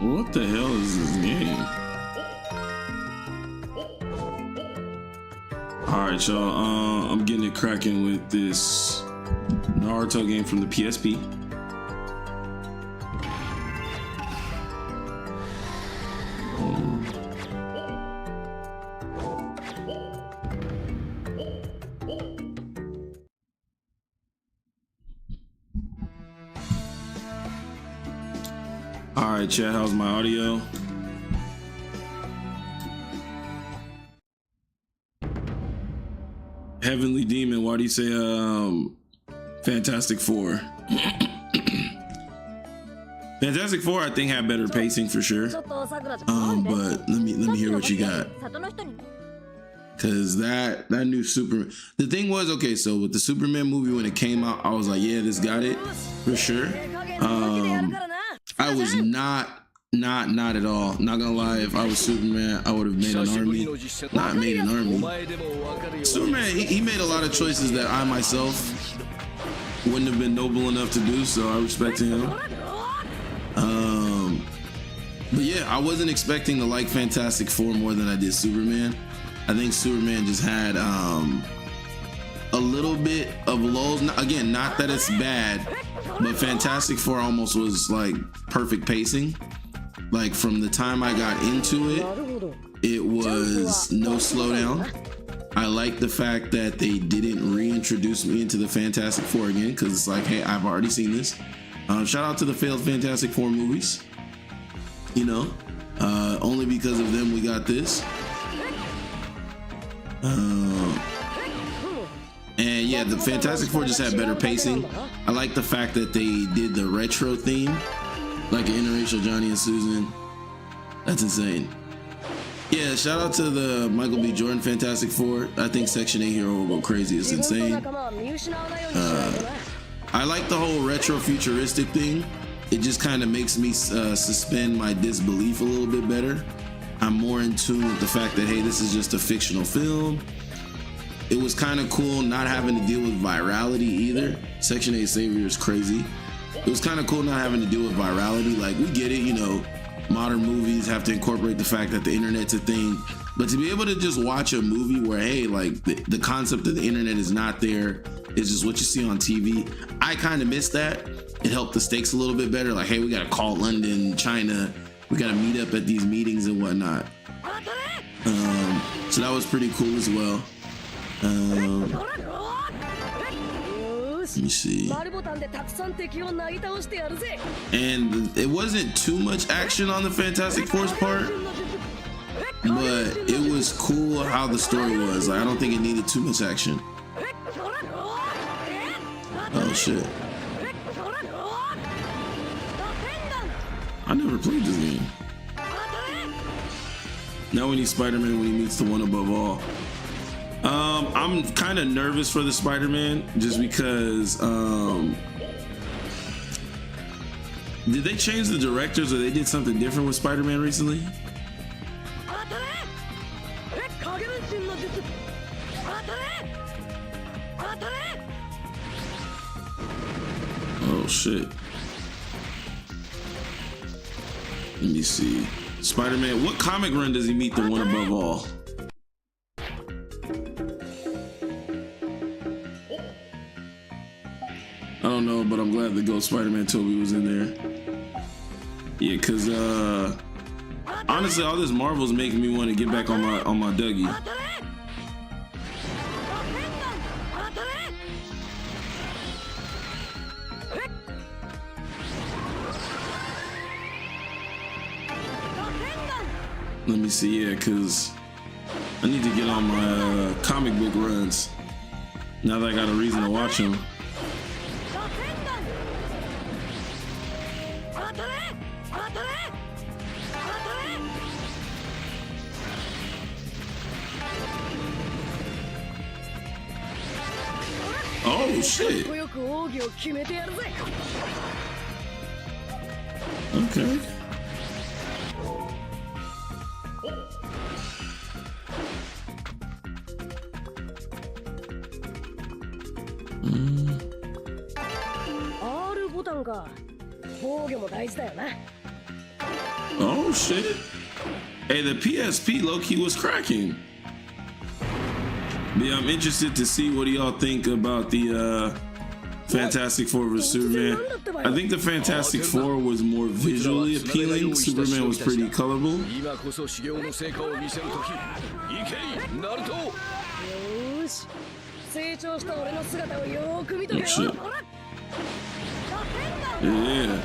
What the hell is this game? Alright, y'all. I'm getting it cracking with this Naruto game from the PSP. Alright, chat, how's my audio? Heavenly Demon, why do you say Fantastic Four? Fantastic Four, I think, had better pacing for sure. But let me hear what you got. Cause that new Superman. The thing was, okay, so with the Superman movie when it came out, I was like, yeah, this got it for sure. I was not at all. Not gonna lie, if I was Superman, I would have made an army. Not made an army. Superman, he made a lot of choices that I myself wouldn't have been noble enough to do, so I respect him. But yeah, I wasn't expecting to like Fantastic Four more than I did Superman. I think Superman just had a little bit of lulls. Again, not that it's bad, but Fantastic Four almost was like perfect pacing. Like from the time I got into it, it was no slowdown. I like the fact that they didn't reintroduce me into the Fantastic Four again, because it's like, hey, I've already seen this. Shout out to the failed Fantastic Four movies. You know, only because of them we got this. And yeah, the Fantastic Four just had better pacing. I like the fact that they did the retro theme, like an interracial Johnny and Susan. That's insane. Yeah, shout out to the Michael B. Jordan Fantastic Four. I think Section 8 Hero will go crazy. It's insane. I like the whole retro futuristic thing. It just kind of makes me suspend my disbelief a little bit better. I'm more in tune with the fact that, hey, this is just a fictional film. It was kind of cool not having to deal with virality either. Section 8 Savior is crazy. It was kind of cool not having to deal with virality. Like, we get it, you know, modern movies have to incorporate the fact that the internet's a thing. But to be able to just watch a movie where, hey, like the concept of the internet is not there, it's just what you see on TV. I kind of miss that. It helped the stakes a little bit better. Like, hey, we got to call London, China. We got to meet up at these meetings and whatnot. So that was pretty cool as well. Let me see. And it wasn't too much action on the Fantastic Four's part, but it was cool how the story was. Like, I don't think it needed too much action. Oh shit. I never played this game. Now we need Spider-Man when he meets the one above all. I'm kind of nervous for the Spider-Man just because did they change the directors or they did something different with Spider-Man recently? Oh shit. Let me see. Spider-Man, what comic run does he meet the one above all? I don't know, but I'm glad the Ghost Spider-Man Toby was in there. Yeah, cause honestly, all this Marvel's making me want to get back on my Dougie. Let me see, yeah, cause I need to get on my comic book runs. Now that I got a reason to watch them. Oh shit. Okay. R ボタンか。防御も大事だよな。Oh shit. Hey, the PSP low-key was cracking. But yeah, I'm interested to see what do y'all think about the Fantastic Four vs Superman. I think the Fantastic Four was more visually appealing. Superman was pretty colorful. Oh shit. Yeah.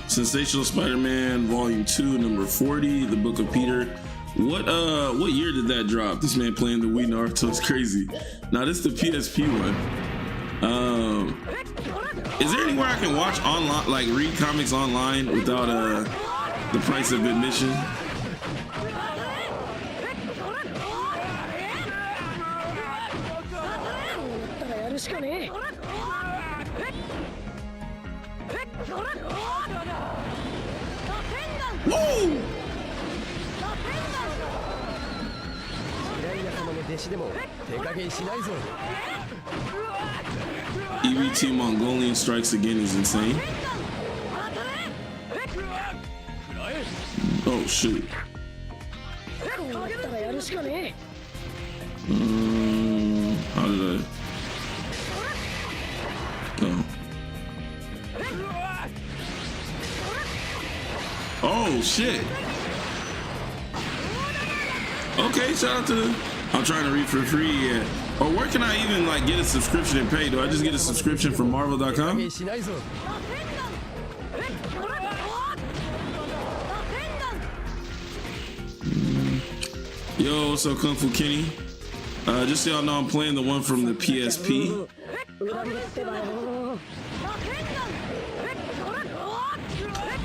Sensational Spider-Man Volume 2, number 40, The Book of Peter. What year did that drop? This man playing the Wii Naruto is crazy. Now this is the PSP one. Is there anywhere I can watch online, like read comics online without the price of admission? Whoa! EBT Mongolian strikes again is insane. Oh shoot. How did I? Oh. Oh shit. Okay, shout out to the. I'm trying to read for free, yeah. Or where can I even like get a subscription and pay? Do I just get a subscription from Marvel.com? Yo, what's up, Kung Fu Kenny? Just so y'all know, I'm playing the one from the PSP.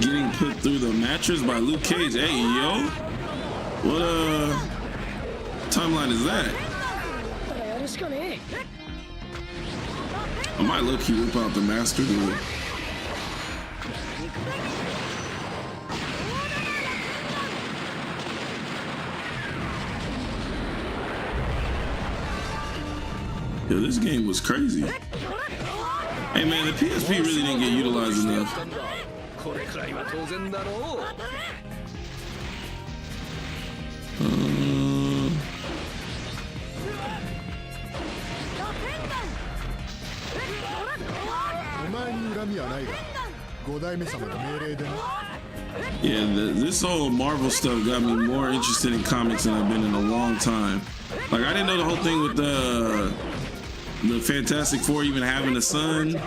Getting put through the mattress by Luke Cage. Hey, yo. What timeline is that? I might low-key whip out the master duel. Yo, this game was crazy. Hey man, the PSP really didn't get utilized enough. Yeah, this whole Marvel stuff got me more interested in comics than I've been in a long time. Like, I didn't know the whole thing with the Fantastic Four even having a son.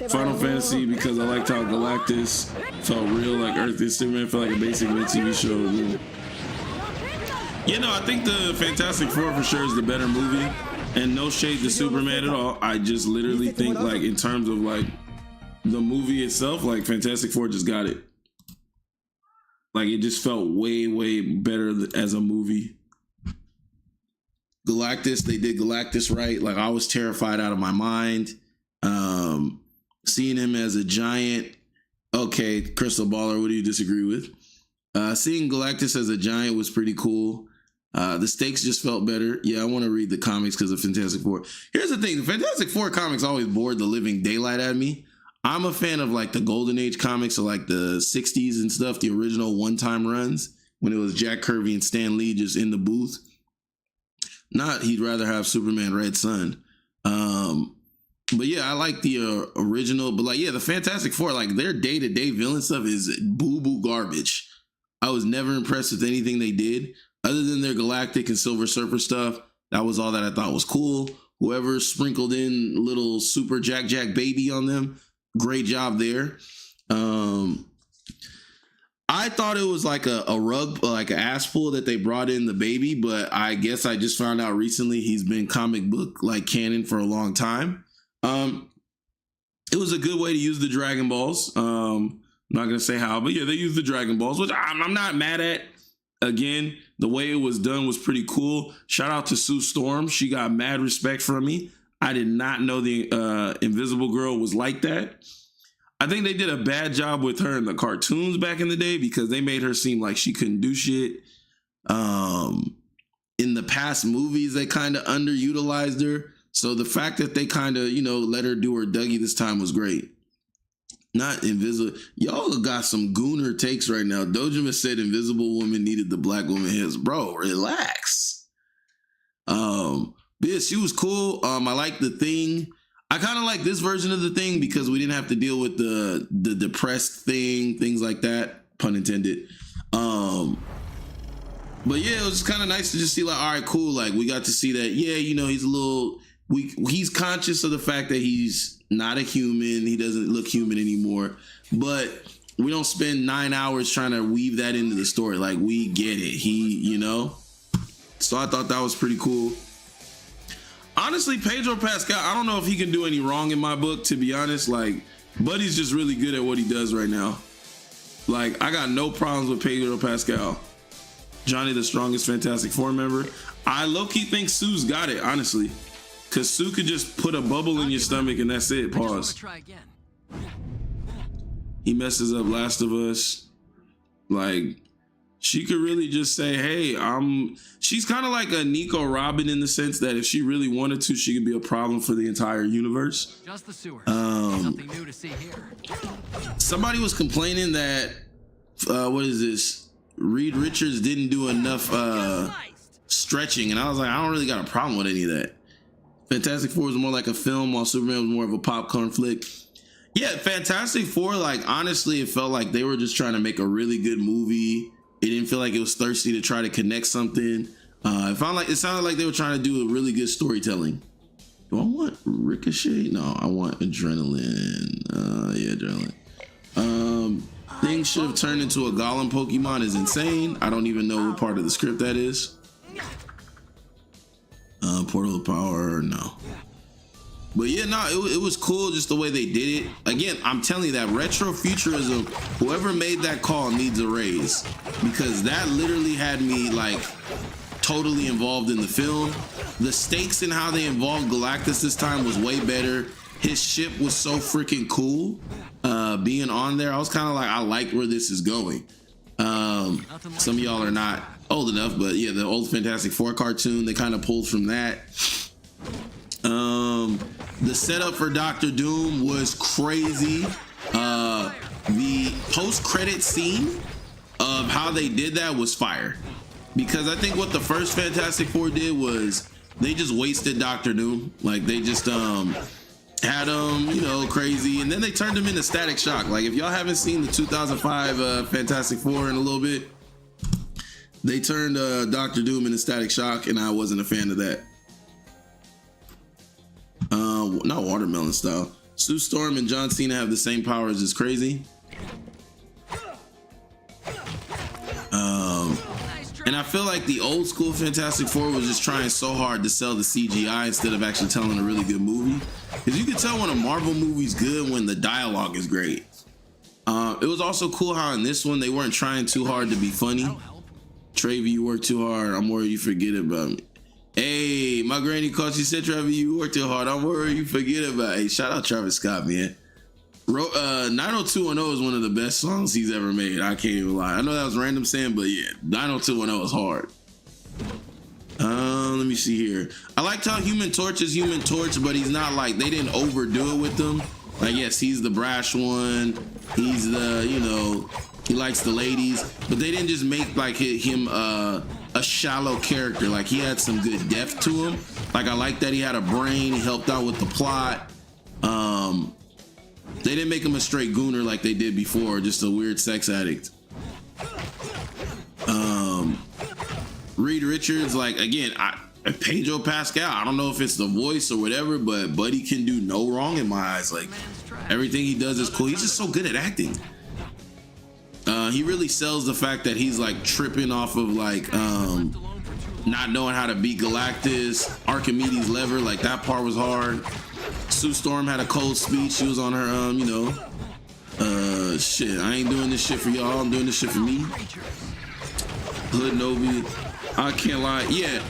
Final Fantasy, because I liked how Galactus felt real, like Earth and Superman felt like a basic mid-TV show. You know, I think the Fantastic Four for sure is the better movie. And no shade to Superman at all. I just literally think, like, in terms of like the movie itself, like Fantastic Four just got it. Like, it just felt way, way better as a movie. Galactus, they did Galactus right. Like, I was terrified out of my mind. Seeing him as a giant. Okay, Crystal Baller, what do you disagree with? Seeing Galactus as a giant was pretty cool. The stakes just felt better. Yeah, I want to read the comics because of Fantastic Four. Here's the thing. The Fantastic Four comics always bored the living daylight out of me. I'm a fan of like the Golden Age comics, so like the 60s and stuff, the original one-time runs when it was Jack Kirby and Stan Lee just in the booth. Not he'd rather have Superman Red Sun. But yeah, I like the original. But like, yeah, the Fantastic Four, like their day-to-day villain stuff is boo-boo garbage. I was never impressed with anything they did other than their Galactic and Silver Surfer stuff. That was all that I thought was cool. Whoever sprinkled in little Super Jack Baby on them, great job there. I thought it was like a rug, like an ass pull that they brought in the baby, but I guess I just found out recently he's been comic book like canon for a long time. It was a good way to use the Dragon Balls. I'm not gonna say how, but yeah, they used the Dragon Balls, which I'm not mad at. Again, the way it was done was pretty cool. Shout out to Sue Storm. She got mad respect from me. I did not know the Invisible Girl was like that. I think they did a bad job with her in the cartoons back in the day because they made her seem like she couldn't do shit. In the past movies, they kind of underutilized her. So the fact that they kind of, let her do her Dougie this time was great. Not Invisible. Y'all got some gooner takes right now. Dojima said Invisible Woman needed the black woman hits. Bro, relax. Yeah, she was cool. I like the Thing. I kind of like this version of the Thing because we didn't have to deal with the depressed Thing, things like that, pun intended. But yeah, it was kind of nice to just see like, all right, cool. Like we got to see that. Yeah, he's a little. He's conscious of the fact that he's not a human. He doesn't look human anymore. But we don't spend 9 hours trying to weave that into the story. Like we get it. So I thought that was pretty cool. Honestly, Pedro Pascal, I don't know if he can do any wrong in my book, to be honest. Like, Buddy's just really good at what he does right now. Like, I got no problems with Pedro Pascal. Johnny, the strongest Fantastic Four member. I low-key think Sue's got it, honestly. Because Sue could just put a bubble in your stomach and that's it. Pause. He messes up Last of Us. Like, she could really just say, hey, she's kind of like a Nico Robin in the sense that if she really wanted to, she could be a problem for the entire universe. Just the sewer. Nothing new to see here. Somebody was complaining that, what is this? Reed Richards didn't do enough stretching. And I was like, I don't really got a problem with any of that. Fantastic Four was more like a film while Superman was more of a popcorn flick. Yeah, Fantastic Four, like, honestly, it felt like they were just trying to make a really good movie. It didn't feel like it was thirsty to try to connect something. It sounded like they were trying to do a really good storytelling. Do I want Ricochet? No, I want Adrenaline. Yeah, Adrenaline. Things should have turned into a Golem Pokemon is insane. I don't even know what part of the script that is. Portal of Power, no. But yeah, no, it was cool just the way they did it. Again, I'm telling you that retrofuturism, whoever made that call needs a raise. Because that literally had me like totally involved in the film. The stakes in how they involved Galactus this time was way better. His ship was so freaking cool. Being on there, I was kind of like, I like where this is going. Some of y'all are not old enough, but yeah, the old Fantastic Four cartoon, they kind of pulled from that. The setup for Doctor Doom was crazy. The post-credit scene of how they did that was fire. Because I think what the first Fantastic Four did was they just wasted Doctor Doom. Like they just had him, crazy, and then they turned him into Static Shock. Like if y'all haven't seen the 2005 Fantastic Four in a little bit, they turned Doctor Doom into Static Shock, and I wasn't a fan of that. Not watermelon style. Sue Storm and John Cena have the same powers. It's crazy. And I feel like the old school Fantastic Four was just trying so hard to sell the CGI instead of actually telling a really good movie. Because you can tell when a Marvel movie's good when the dialogue is great. It was also cool how in this one they weren't trying too hard to be funny. Travie, you work too hard. I'm worried you forget about me. Hey, my granny called you, said, Travis, you work too hard. I'm worried you forget about it. Hey, shout out Travis Scott, man. 90210 is one of the best songs he's ever made. I can't even lie. I know that was random saying, but yeah, 90210 is hard. Let me see here. I liked how Human Torch is Human Torch, but he's not like, they didn't overdo it with them. Like, yes, he's the brash one. He's the, he likes the ladies, but they didn't just make like him a shallow character. Like he had some good depth to him. Like I like that he had a brain. He helped out with the plot. They didn't make him a straight gooner like they did before, just a weird sex addict. Reed Richards, like again, Pedro Pascal, I don't know if it's the voice or whatever, but Buddy can do no wrong in my eyes. Like everything he does is cool. He's just so good at acting. He really sells the fact that he's like tripping off of like not knowing how to beat Galactus, Archimedes' lever, like that part was hard. Sue Storm had a cold speech. She was on her shit, I ain't doing this shit for y'all, I'm doing this shit for me. Hood Novi, I can't lie. Yeah,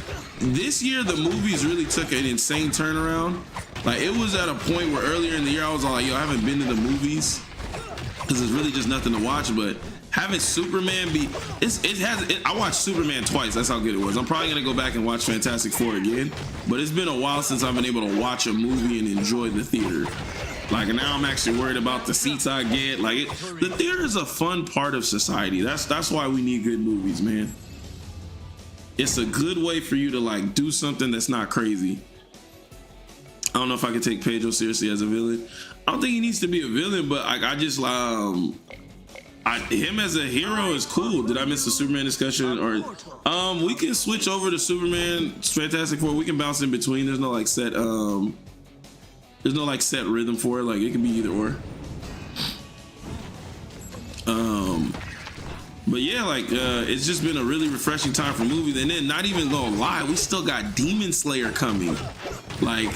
this year the movies really took an insane turnaround. Like it was at a point where earlier in the year I was all like, yo, I haven't been to the movies because it's really just nothing to watch. But having Superman be, I watched Superman twice. That's how good it was. I'm probably gonna go back and watch Fantastic Four again. But it's been a while since I've been able to watch a movie and enjoy the theater. Like now I'm actually worried about the seats I get. Like the theater is a fun part of society. That's why we need good movies, man. It's a good way for you to like do something that's not crazy. I don't know if I can take Pedro seriously as a villain. I don't think he needs to be a villain, but I just him as a hero is cool. Did I miss the Superman discussion? Or we can switch over to Superman, Fantastic Four. We can bounce in between. There's no like set rhythm for it. Like it can be either or. But yeah, like it's just been a really refreshing time for movies. And then not even gonna lie, we still got Demon Slayer coming. Like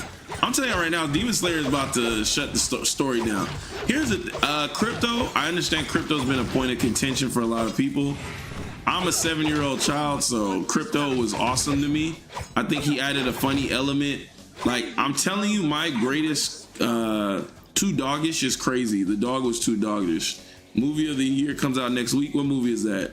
I'm telling you right now, Demon Slayer is about to shut the story down. Here's Crypto. I understand Crypto's been a point of contention for a lot of people. I'm a 7-year-old child, so Crypto was awesome to me. I think he added a funny element. Like I'm telling you, my greatest Too Doggish is crazy. The dog was Too Doggish. Movie of the year comes out next week. What movie is that?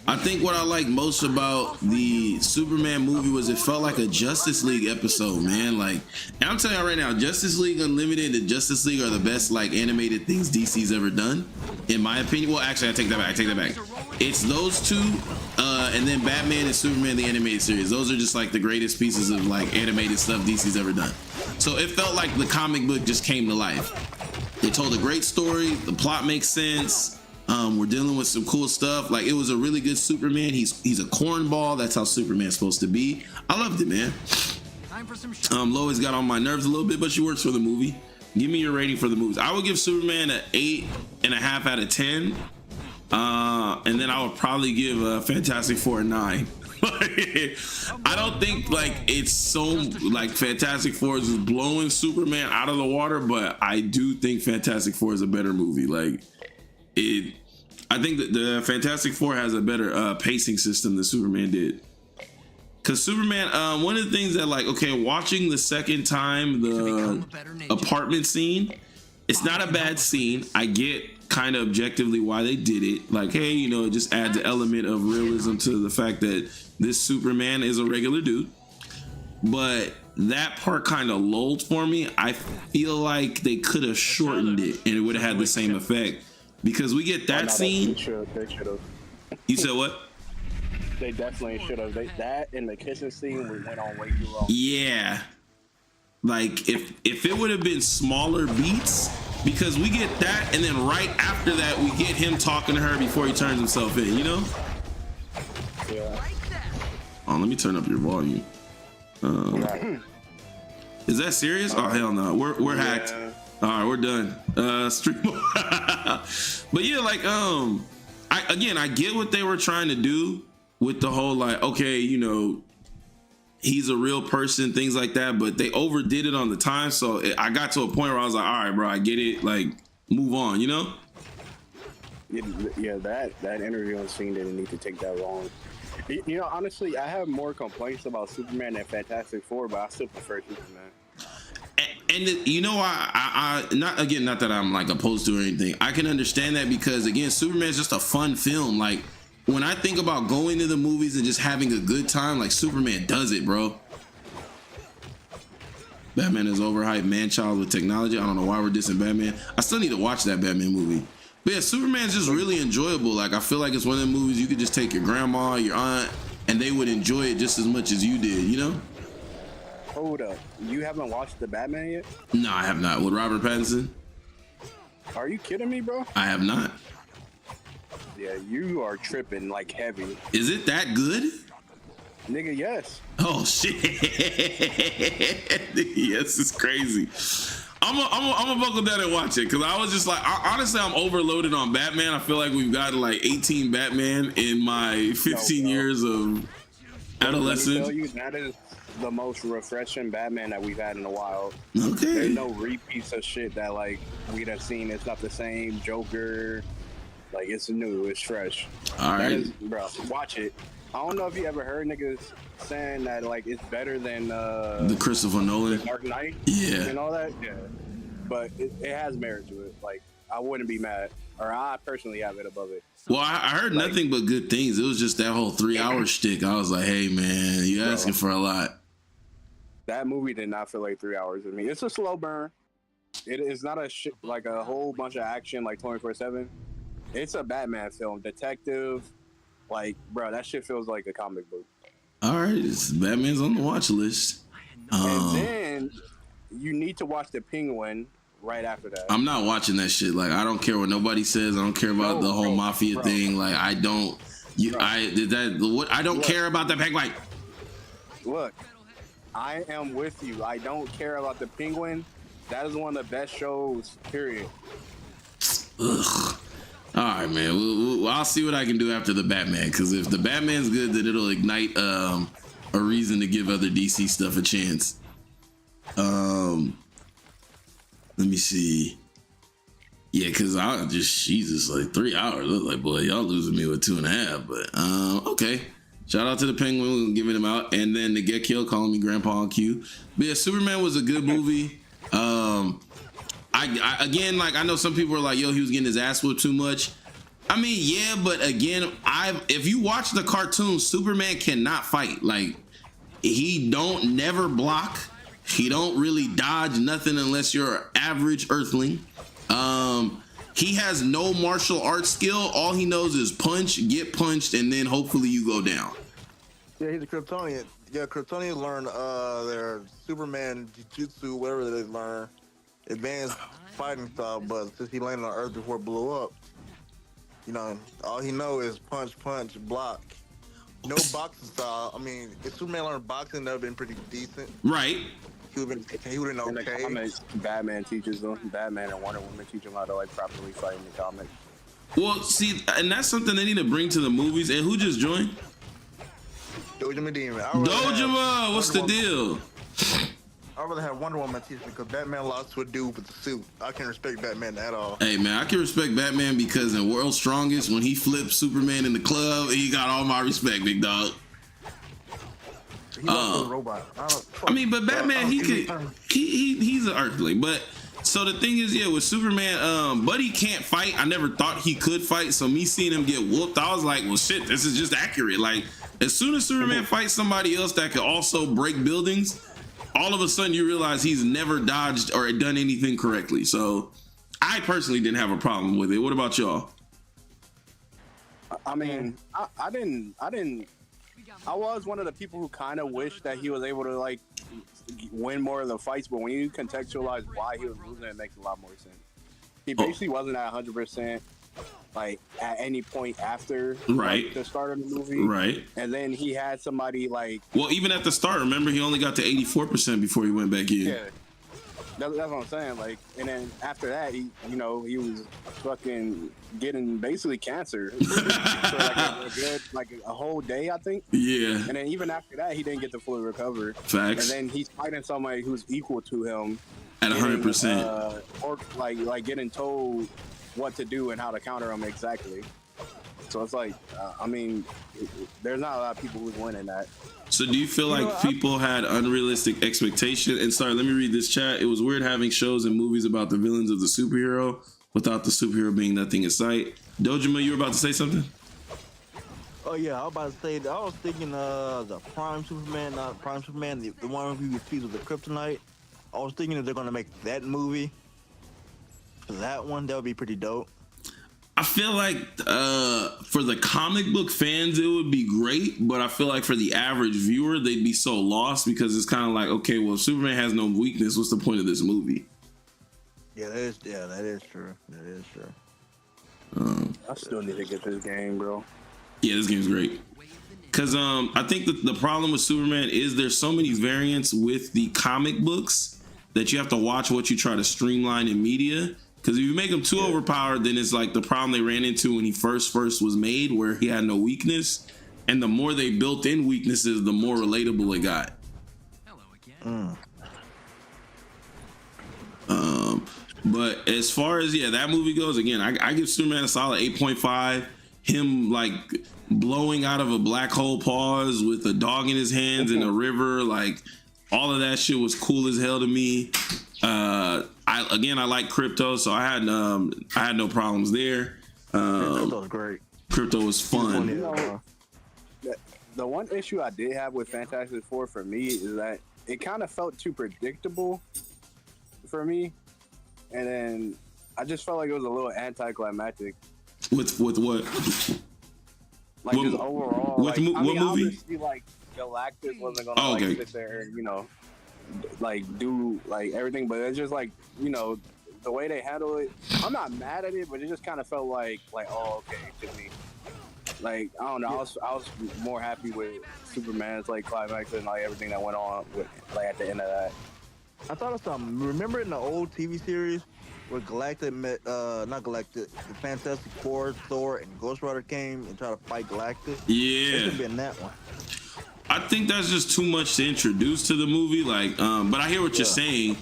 I think what I like most about the Superman movie was it felt like a Justice League episode, man. Like, and I'm telling you right now, Justice League Unlimited and Justice League are the best like animated things DC's ever done, in my opinion. Well, actually, I take that back. It's those two, and then Batman and Superman the animated series. Those are just like the greatest pieces of like animated stuff DC's ever done. So it felt like the comic book just came to life. They told a great story. The plot makes sense. We're dealing with some cool stuff. Like it was a really good Superman. He's a cornball. That's how Superman's supposed to be. I loved it, man. Lois got on my nerves a little bit, but she works for the movie. Give me your rating for the movies. I would give Superman an 8.5 out of 10. And then I would probably give Fantastic Four a 9. I don't think like it's so like Fantastic Four is just blowing Superman out of the water, but I do think Fantastic Four is a better movie. Like I think that the Fantastic Four has a better pacing system than Superman did. Cause Superman, one of the things that like, okay, watching the second time the apartment scene, it's not a bad scene. I get kind of objectively why they did it. Like, hey, you know, it just adds an element of realism to the fact that this Superman is a regular dude. But that part kind of lulled for me. I feel like they could have shortened it and it would have had the same effect. Because we get that scene. They should have. You said what? They definitely should have. That and the kissing scene went on way too long. Yeah. Like if it would have been smaller beats, because we get that and then right after that we get him talking to her before he turns himself in, you know? Yeah. Oh, let me turn up your volume. Is that serious? Oh hell no. We're hacked. All right, we're done. Stream. But yeah, like I get what they were trying to do with the whole like, okay, you know, he's a real person, things like that, but they overdid it on the time. So I got to a point where I was like, all right, bro, I get it. Like, move on, you know? Yeah, that interview and scene didn't need to take that long. You know, honestly, I have more complaints about Superman than Fantastic Four, but I still prefer Superman. And you know, I not that I'm like opposed to or anything. I can understand that because again, Superman's just a fun film. Like when I think about going to the movies and just having a good time, like Superman does it, bro. Batman is overhyped man-child with technology. I don't know why we're dissing Batman. I still need to watch that Batman movie. But yeah, Superman's just really enjoyable. Like I feel like it's one of the movies you could just take your grandma, your aunt, and they would enjoy it just as much as you did, you know? Hold up. You haven't watched the Batman yet? No, I have not. With Robert Pattinson? Are you kidding me, bro? I have not. Yeah, you are tripping like heavy. Is it that good? Nigga, yes. Oh shit. Yes, it's crazy. I'm gonna buckle down and watch it because I was just like, honestly, I'm overloaded on Batman. I feel like we've got like 18 Batman in my 15 years of adolescence. Let me tell you, that is the most refreshing Batman that we've had in a while. Okay. There's no repeats of shit that like we'd have seen. It's not the same Joker. Like it's new, it's fresh. All That right. is, bro. Watch it. I don't know if you ever heard niggas saying that like it's better than The Christopher Nolan. Dark Knight. Yeah. And all that. Yeah. But it has merit to it. Like I wouldn't be mad, or I personally have it above it. Well, I heard nothing but good things. It was just that whole 3-hour shtick. I was like, hey man, you asking for a lot. That movie did not feel like 3 hours to me. It's a slow burn. It is not like a whole bunch of action like 24/7. It's a Batman film, detective. Like, bro, that shit feels like a comic book. All right, Batman's on the watch list. And then you need to watch The Penguin right after that. I'm not watching that shit. Like, I don't care what nobody says. I don't care about the whole mafia thing. Like, I don't. I don't care about the Penguin. Look, I am with you. I don't care about The Penguin. That is one of the best shows, period. Ugh. All right, man. I'll see what I can do after the Batman. Because if the Batman's good, then it'll ignite a reason to give other DC stuff a chance. Let me see. Yeah, because I just, Jesus, like 3 hours. I was like, boy, y'all losing me with 2.5. But okay. Shout out to the Penguin, giving him out. And then the Get Killed, calling me Grandpa on cue. But yeah, Superman was a good movie. I again, like, I know some people are like, yo, he was getting his ass whooped too much. I mean, yeah, but again, if you watch the cartoon, Superman cannot fight. Like, he don't never block. He don't really dodge nothing unless you're an average earthling. He has no martial arts skill. All he knows is punch, get punched, and then hopefully you go down. Yeah, he's a Kryptonian. Yeah, Kryptonians learn their Superman Jiu-Jitsu, whatever they learn, advanced fighting style. But since he landed on Earth before it blew up, you know, all he know is punch, block. No boxing style. I mean, if Superman learned boxing, that would have been pretty decent. Right. He would have been In the okay. comics, Batman teaches them. Batman and Wonder Woman teach them how to like properly fight in the comics. Well, see, and that's something they need to bring to the movies. And who just joined? Dojima Demon. Dojima, what's the deal? I'd rather have Wonder Woman teach me because Batman lost to a dude with the suit. I can't respect Batman at all. Hey man, I can respect Batman because in World's Strongest, when he flipped Superman in the club, he got all my respect, big dog. He lost to a robot. I mean, but Batman, he's an earthling. But so the thing is, yeah, with Superman, Buddy can't fight. I never thought he could fight. So me seeing him get whooped, I was like, well, shit, this is just accurate. Like, as soon as Superman fights somebody else that could also break buildings, all of a sudden you realize he's never dodged or done anything correctly. So I personally didn't have a problem with it. What about y'all? I mean, I didn't. I was one of the people who kind of wished that he was able to like win more of the fights, but when you contextualize why he was losing, it makes a lot more sense. He basically wasn't at 100%, like at any point after like, the start of the movie, Right. And then he had somebody like, well, even at the start, remember he only got to 84% before he went back in. yeah. That's what I'm saying. Like, and then after that, he was fucking getting basically cancer for like a whole day, I think. Yeah. And then even after that, he didn't get to fully recover. Facts. And then he's fighting somebody who's equal to him At 100%. Or like getting told what to do and how to counter him exactly. So it's like, I mean, there's not a lot of people who's winning that. So do you feel like people had unrealistic expectation? And sorry, let me read this chat. It was weird having shows and movies about the villains of the superhero without the superhero being nothing in sight. Dojima, you were about to say something? Oh yeah, I was about to say that I was thinking the Prime Superman, not Prime Superman, the one who defeats with the Kryptonite. I was thinking if they're gonna make that movie for that one, that would be pretty dope. I feel like for the comic book fans, it would be great, but I feel like for the average viewer, they'd be so lost because it's kind of like, okay, well, if Superman has no weakness, what's the point of this movie? Yeah, that is true. That is true. I still need to get this game, bro. Yeah, this game's great. Because I think the problem with Superman is there's so many variants with the comic books that you have to watch what you try to streamline in media. Because if you make him too overpowered, then it's like the problem they ran into when he first was made, where he had no weakness. And the more they built in weaknesses, the more relatable it got. Hello again. But as far as that movie goes, again, I give Superman a solid 8.5. Him like blowing out of a black hole pause with a dog in his hands in a river, like all of that shit was cool as hell to me. I like Crypto, so I had no problems there. Crypto was great. Crypto was fun. The one issue I did have with Fantastic Four for me is that it kind of felt too predictable for me, and then I just felt like it was a little anticlimactic. With what? Like what, just overall. what movie? movie? Like Galactus wasn't gonna sit there, like do like everything, but it's just like the way they handle it. I'm not mad at it, but it just kind of felt like oh okay, to me. Like I don't know, I was more happy with Superman's like climax and like everything that went on with like at the end of that. I thought of something. Remember in the old TV series where Galactic met, not Galactic, the Fantastic Four, Thor, and Ghost Rider came and tried to fight Galactic? Yeah. It should have been that one. I think that's just too much to introduce to the movie. Like, but I hear what you're saying.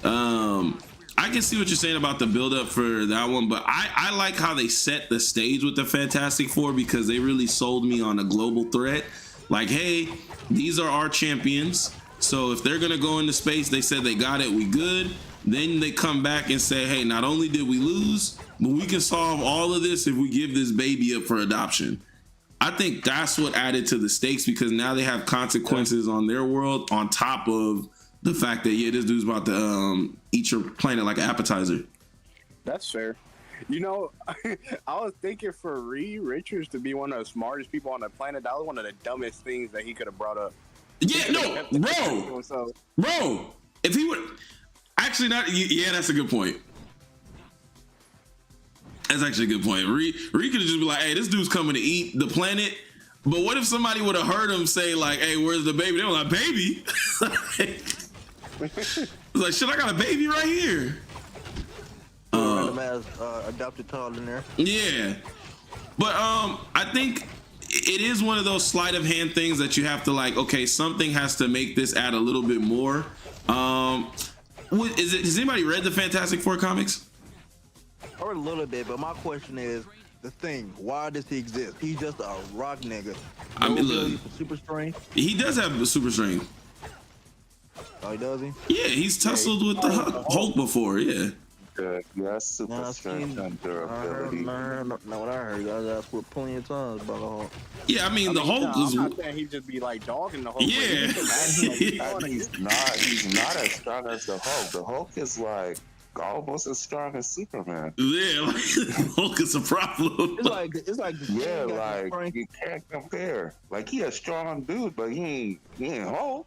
I can see what you're saying about the build up for that one, but I like how they set the stage with the Fantastic Four because they really sold me on a global threat. Like, hey, these are our champions. So if they're gonna go into space, they said they got it, we good. Then they come back and say, hey, not only did we lose, but we can solve all of this if we give this baby up for adoption. I think that's what added to the stakes because now they have consequences on their world on top of the fact that this dude's about to eat your planet like an appetizer. That's fair. I was thinking for Reed Richards to be one of the smartest people on the planet. That was one of the dumbest things that he could have brought up. Yeah, no, bro. If he would actually not, that's a good point. That's actually a good point. Reed could have just be like, hey, this dude's coming to eat the planet. But what if somebody would have heard him say like, hey, where's the baby? They were like, baby. It's like, shit, I got a baby right here. Adopted child in there. Yeah. But I think it is one of those sleight of hand things that you have to like, okay, something has to make this add a little bit more. Has anybody read the Fantastic Four comics? I read a little bit, but my question is the Thing. Why does he exist? He's just a rock nigga. I mean, look, super strength. He does have super strength. Oh, he does he? Yeah, he's tussled with the Hulk before. Yeah. Good. Yes, super strength and durability. What I heard, that's what plenty of times about the Hulk. Yeah, I mean the Hulk is. I'm not saying he'd just be like dogging the Hulk. Yeah. He's not as strong as the Hulk. The Hulk is like almost as strong as Superman. Yeah, like, Hulk is a problem. It's like yeah, like you can't compare. Like he a strong dude, but he ain't Hulk.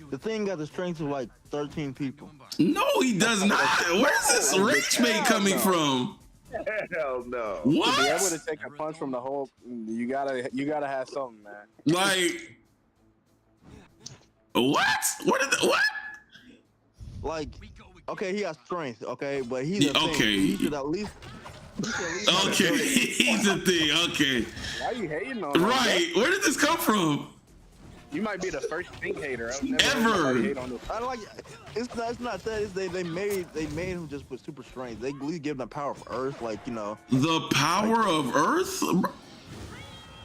The Thing got the strength of like 13 people. No, he does not. Where's this rage bait coming from? Hell no. What? To be able to take a punch from the Hulk, you gotta have something, man. Like, what? What? Like, okay, he has strength, okay, but he's a okay. Thing. He should at least. Okay, he's a Thing. Okay. Why are you hating on him? Right. Where did this come from? You might be the first Thing hater Ever. hate on this. I like. It's not that. It's they made him just with super strength. They give him the power of Earth, like The power of Earth.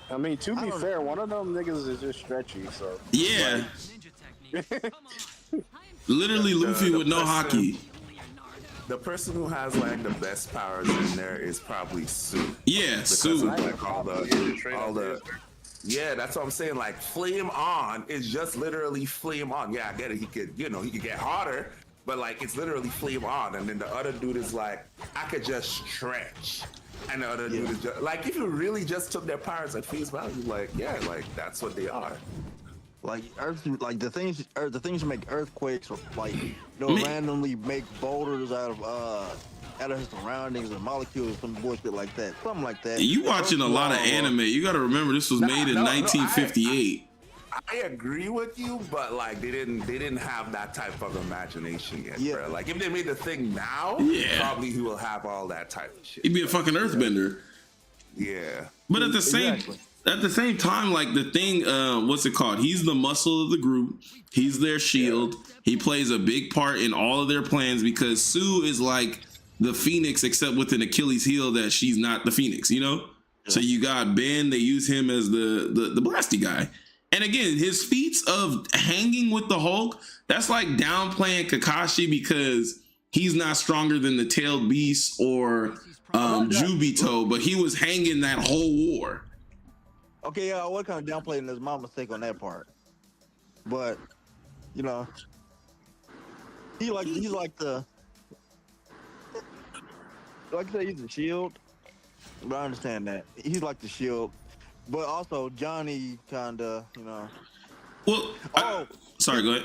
I mean, to be fair, one of them niggas is just stretchy. So Yeah. Literally, Luffy with no hockey. The person who has like the best powers in there is probably Sue. Yeah, Because Sue. of, like all the. Yeah, that's what I'm saying. Like flame on is just literally flame on. Yeah, I get it. He could get harder, but like it's literally flame on. And then the other dude is like, I could just stretch. And the other dude is just like, if you really just took their powers at face value, like like that's what they are. Like Earth, like the things make earthquakes, or like randomly make boulders out of his surroundings and molecules, some bullshit like that, something like that. You watching a lot of anime. You got to remember this was made in 1958. I agree with you, but like they didn't have that type of imagination yet, bro. Like if they made the Thing now, probably he will have all that type of shit. He'd be a fucking earthbender. Yeah. But at the same time, like the Thing, what's it called? He's the muscle of the group. He's their shield. He plays a big part in all of their plans because Sue is like the Phoenix, except with an Achilles heel that she's not the Phoenix, you know? Yeah. So you got Ben, they use him as the blasty guy. And again, his feats of hanging with the Hulk, that's like downplaying Kakashi because he's not stronger than the Tailed Beast or Jubito, but he was hanging that whole war. Okay, yeah, I was kind of downplaying this my mistake on that part. But, you know, he's like the, like I said, he's the shield. But I understand that. He's like the shield. But also, Johnny kind of, you know. Well, sorry, go ahead.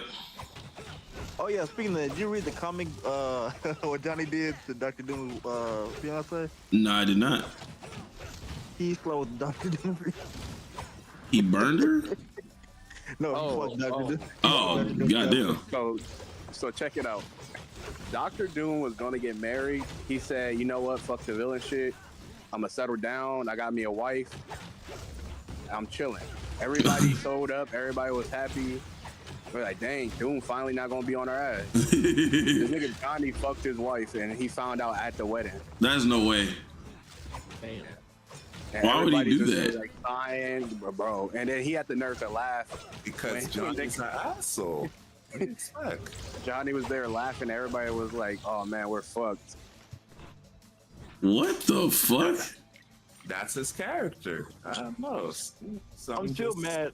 Oh, yeah, speaking of that, did you read the comic, what Johnny did to Dr. Doom's fiance? No, I did not. He slept with Dr. Doom. He burned her? No, Dr. Doom. Oh, goddamn. So check it out. Dr. Doom was gonna get married. He said, you know what, fuck the villain shit. I'm gonna settle down. I got me a wife. I'm chilling. Everybody sold up. Everybody was happy. We're like, dang, Doom finally not gonna be on our ass. This nigga Johnny fucked his wife and he found out at the wedding. There's no way. Damn. Why would he do that? Was, like, crying, bro. And then he had the nerve to laugh. Because Johnny's an asshole. What do you expect? Johnny was there laughing. Everybody was like, oh man, we're fucked. What the fuck? That's his character. I don't know. I'm still mad.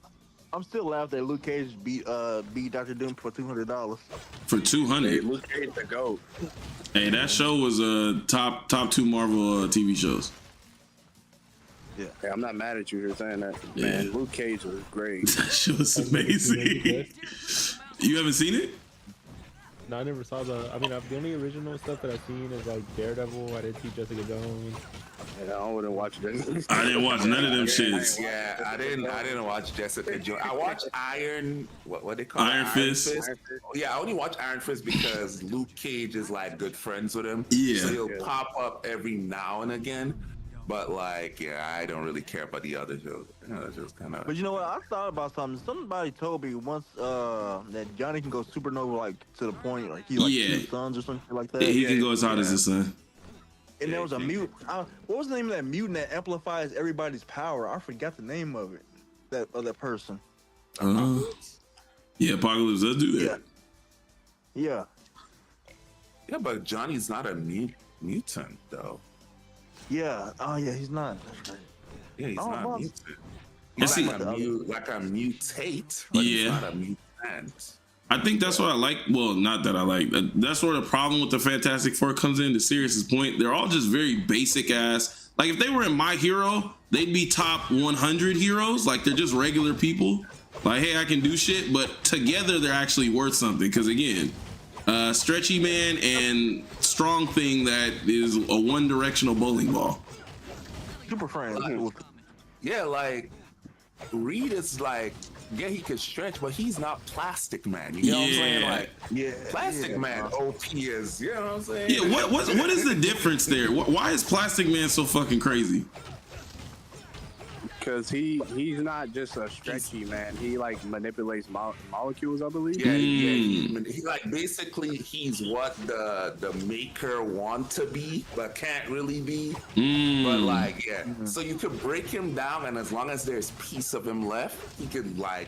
I'm still laughing that Luke Cage beat Dr. Doom for $200. For $200. Hey, Luke Cage the GOAT. Hey, that show was top 2 Marvel TV shows. Yeah. Hey, I'm not mad at you for saying that. Yeah. Man, Luke Cage was great. That shit was amazing. You haven't seen it? No, I never saw the. I mean, the only original stuff that I've seen is like Daredevil. I didn't see Jessica Jones. Yeah, I wouldn't watch this. I didn't watch none of them shits. Yeah, I didn't watch Jessica Jones. I watched Iron. What they call Iron Fist. Yeah, I only watch Iron Fist because Luke Cage is like good friends with him. Yeah. So he'll pop up every now and again. But like, yeah, I don't really care about the other shows. You know, it's just kind of. But you know what? I thought about something. Somebody told me once that Johnny can go supernova, like to the point like he like 2 suns or something like that. Yeah, he can go as hot as the sun. And there was a mutant. What was the name of that mutant that amplifies everybody's power? I forgot the name of it. That person. Yeah, Apocalypse does do that. Yeah. Yeah, but Johnny's not a mutant though. Yeah. Oh yeah, he's not. That's right. Yeah, he's not a mutant. He's like a mutate, but he's not a mutant. I think that's what I like. Well, not that I like. That's where the problem with the Fantastic Four comes in. To Sirius's point, they're all just very basic ass. Like if they were in My Hero, they'd be top 100 heroes. Like they're just regular people. Like, hey, I can do shit, but together they're actually worth something. Because again, Stretchy Man and Strong Thing that is a one-directional bowling ball. Super friends. Yeah, like Reed is like, yeah, he could stretch, but he's not Plastic Man. You know what I'm saying? Like, Plastic Man OP is, you know what I'm saying? Yeah, what is the difference there? Why is Plastic Man so fucking crazy? Because he's not just a stretchy man. He like manipulates molecules, I believe. Yeah, he like basically he's what the maker want to be, but can't really be. But like, so you could break him down, and as long as there's piece of him left, he could like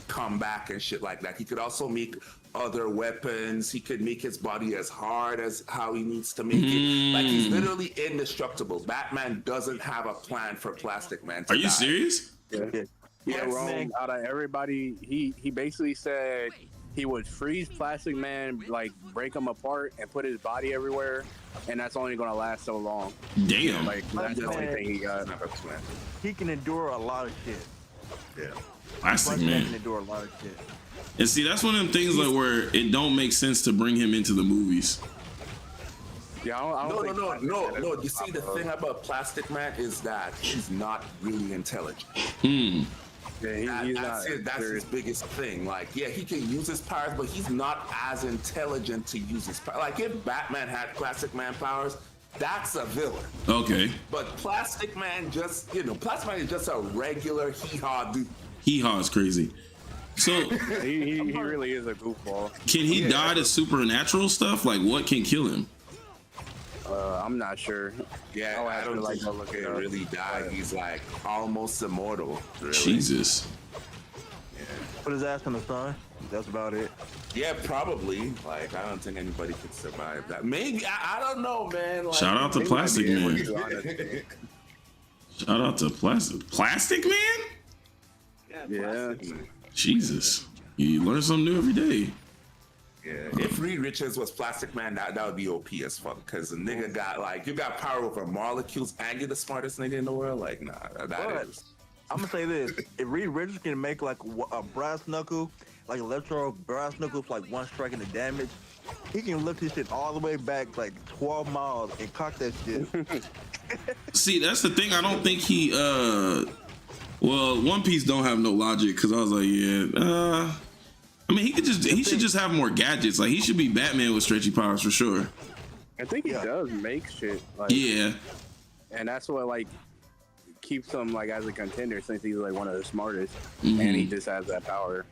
come back and shit like that. He could also make other weapons. He could make his body as hard as how he needs to make it. Like he's literally indestructible. Batman doesn't have a plan for Plastic Man to Are you die. serious? Yeah, Rome, out of everybody, he basically said he would freeze Plastic Man, like break him apart and put his body everywhere, and that's only gonna last so long. Damn. Like that's the only thing he got. He can endure a lot of shit. Yeah. Plastic Man can endure a lot of shit. And see, that's one of them things like where it don't make sense to bring him into the movies. Yeah, I don't No. You see, the thing about Plastic Man is that he's not really intelligent. Yeah, That's his biggest thing. Like, yeah, he can use his powers, but he's not as intelligent to use his powers. Like, if Batman had Plastic Man powers, that's a villain. Okay. But Plastic Man just, Plastic Man is just a regular hee-haw dude. Hee-haw is crazy. So he really is a goofball. Can he die to supernatural stuff? Like, what can kill him? I'm not sure. Yeah, I'll I have to, don't like, think go look he it up. really died. He's like almost immortal. Really. Jesus. Put his ass in the sun. That's about it. Yeah, probably. Like, I don't think anybody could survive that. Maybe I don't know, man. Like, Shout out to They might Plastic be able Man. to, honestly. Shout out to Plastic Man. Yeah. Plastic Man. Jesus, you learn something new every day. Yeah, if Reed Richards was Plastic Man, that would be OP as fuck. Because the nigga got like, you got power over molecules and you're the smartest nigga in the world. Like, nah, that But is. I'm gonna say this: if Reed Richards can make like a brass knuckle, like electro brass knuckle, for like one strike into damage, he can lift his shit all the way back like 12 miles and cock that shit. See, that's the thing. I don't think he. Well, One Piece don't have no logic because I was like, yeah. I mean, he should just have more gadgets. Like he should be Batman with stretchy powers for sure. I think he does make shit. Like, Yeah. and that's what like keeps him like as a contender since he's like one of the smartest, Mhm. and he just has that power.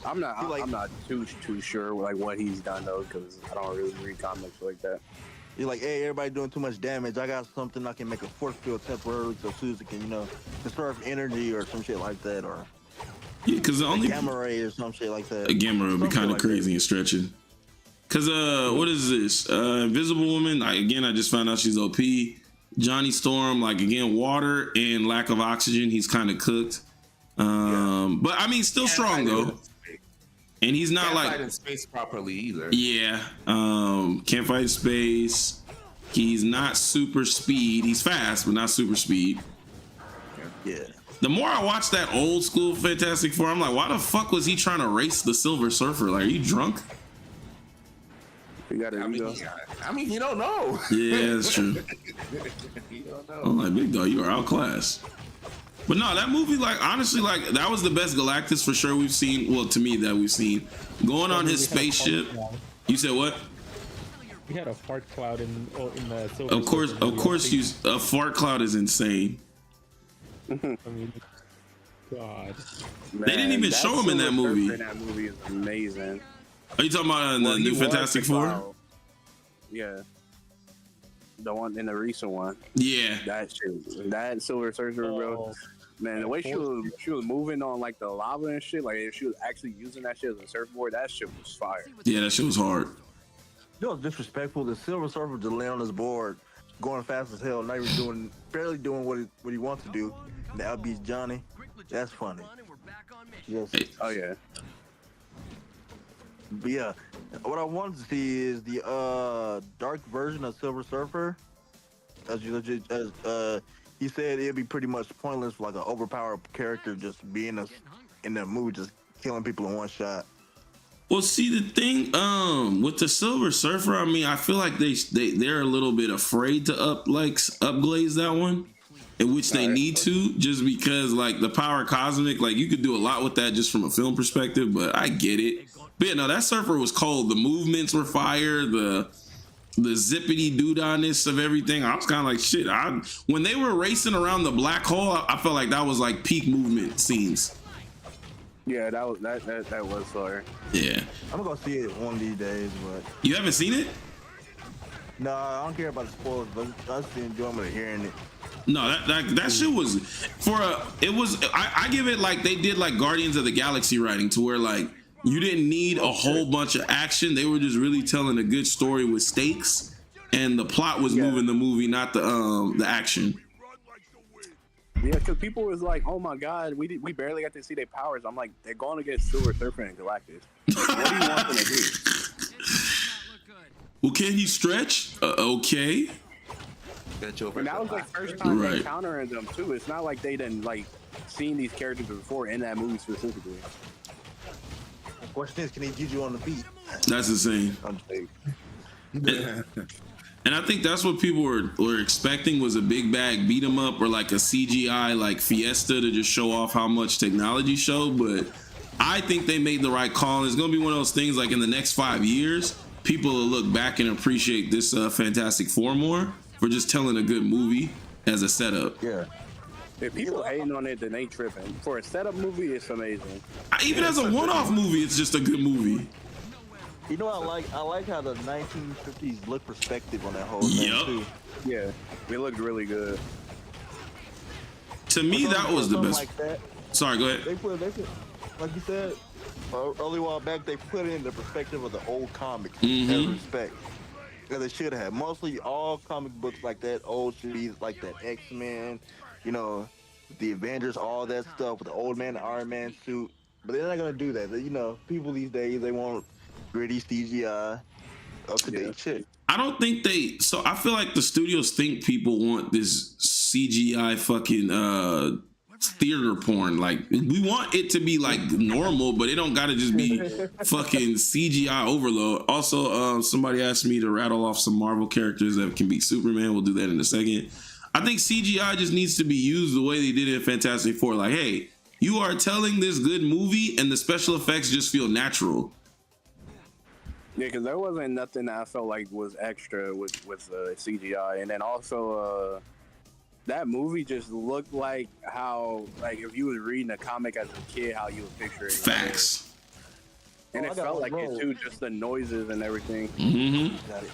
I'm not. He, like- I'm not too sure like what he's done though, because I don't really read comics like that. You're like, hey, everybody doing too much damage. I got something I can make a force field temporarily so Susan can, conserve energy or some shit like that, or Yeah, because the only gamma ray or some shit like that. a Gamma would be Some shit kind of like crazy and stretching. Cause what is this? Invisible Woman. I just found out she's OP. Johnny Storm, like again, water and lack of oxygen. He's kind of cooked. But I mean, still strong though. And he's not Can't like fight in space properly either. yeah. Can't fight in space. He's not super speed. He's fast, but not super speed. Yeah. The more I watch that old school Fantastic Four, I'm like, why the fuck was he trying to race the Silver Surfer? Like, are you drunk? You got to I mean, you don't know. Yeah, that's true. You don't know. I'm like, big dog, you are outclassed. But no, that movie, like, honestly, like, that was the best Galactus for sure we've seen. Well, to me, that we've seen. Going on his spaceship. You said what? We had a fart cloud in the Silver Of course, Surfer. a fart cloud is insane. I mean, God. They didn't even show him in that movie. That movie is amazing. Are you talking about the new he was Fantastic the Four? Cloud. Yeah. The one in the recent one. Yeah. That shit. That Silver Surfer, bro. Oh, Man, the way she was moving on like the lava and shit, like if she was actually using that shit as a surfboard, that shit was fire. Yeah, that shit was hard. You know what's disrespectful? The Silver Surfer just lay on his board, going fast as hell, not even barely doing what he wants to do. And the LB's Johnny. That's funny. Yes. Oh yeah. But yeah, what I wanted to see is the dark version of Silver Surfer. As he said, it'd be pretty much pointless for like an overpowered character just being in that movie, just killing people in one shot. Well, see the thing, with the Silver Surfer, I mean, I feel like they're a little bit afraid to upglaze that one, in which they need to, just because like the power cosmic, like you could do a lot with that just from a film perspective. But I get it. But yeah, no, that Surfer was cold. The movements were fire. The zippity doodahness of everything. I was kind of like shit. When they were racing around the black hole, I felt like that was like peak movement scenes. Yeah, that was fire. Yeah. I'm gonna go see it one of these days, but You haven't seen it? no, I don't care about the spoilers, but I just the enjoyment of hearing it. No, that shit was I give it like they did like Guardians of the Galaxy writing, to where like you didn't need a whole bunch of action. They were just really telling a good story with stakes, and the plot was moving the movie, not the action. Yeah, because people was like, "Oh my God, we barely got to see their powers." I'm like, they're going to get Silver Surfer and Galactus. What do you want them to do? Well, can he stretch? Okay. And that was like first time Right. encountering them too. It's not like they didn't like seen these characters before in that movie specifically. The question is, can he get you on the beat? That's insane. I'm saying. And I think that's what people were expecting, was a big bag beat 'em up or like a CGI like Fiesta to just show off how much technology showed. But I think they made the right call. It's gonna be one of those things like in the next 5 years, people will look back and appreciate this Fantastic Four more for just telling a good movie as a setup. Yeah. If people hating on it, then they tripping. For a setup movie, it's amazing. Even as a one-off movie, it's just a good movie. You know, I like how the 1950s look perspective on that whole Yup. thing too. Yeah, it looked really good. To me, that was the Something best. like that. Sorry, go ahead. They put, like you said, early while back, they put in the perspective of the old comics as respect. Yeah, they should have. Mostly all comic books like that old should be like that X-Men, you know, the Avengers, all that stuff with the old man, the Iron Man suit. But they're not gonna do that. You know, people these days they want gritty CGI, up to Yeah. date shit. I don't think they. So I feel like the studios think people want this CGI fucking theater porn. Like we want it to be like normal, but it don't gotta just be fucking CGI overload. Also, somebody asked me to rattle off some Marvel characters that can be Superman. We'll do that in a second. I think CGI just needs to be used the way they did it in Fantastic Four. Like, hey, you are telling this good movie, and the special effects just feel natural. Yeah, because there wasn't nothing that I felt like was extra with CGI, and then also that movie just looked like how, like, if you was reading a comic as a kid, how you would picture it. Facts. And Oh, it I got felt one like it Rogue. too, just the noises and everything. Got it.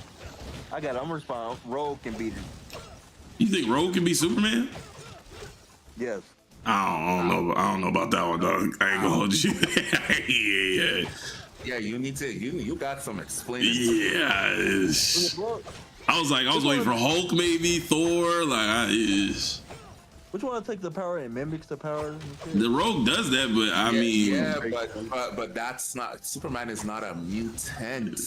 I got it. I'm responding. Rogue can beat it. You think Rogue can be Superman? Yes. I don't know. I don't know about that one, dog. I ain't gonna hold you. yeah. Yeah, you need to. You got some explaining. Yeah. I was waiting for Hulk, maybe Thor. Like, Which one take the power and mimics the power? the Rogue does that, but I mean, Yeah, but that's not. Superman is not a mutant.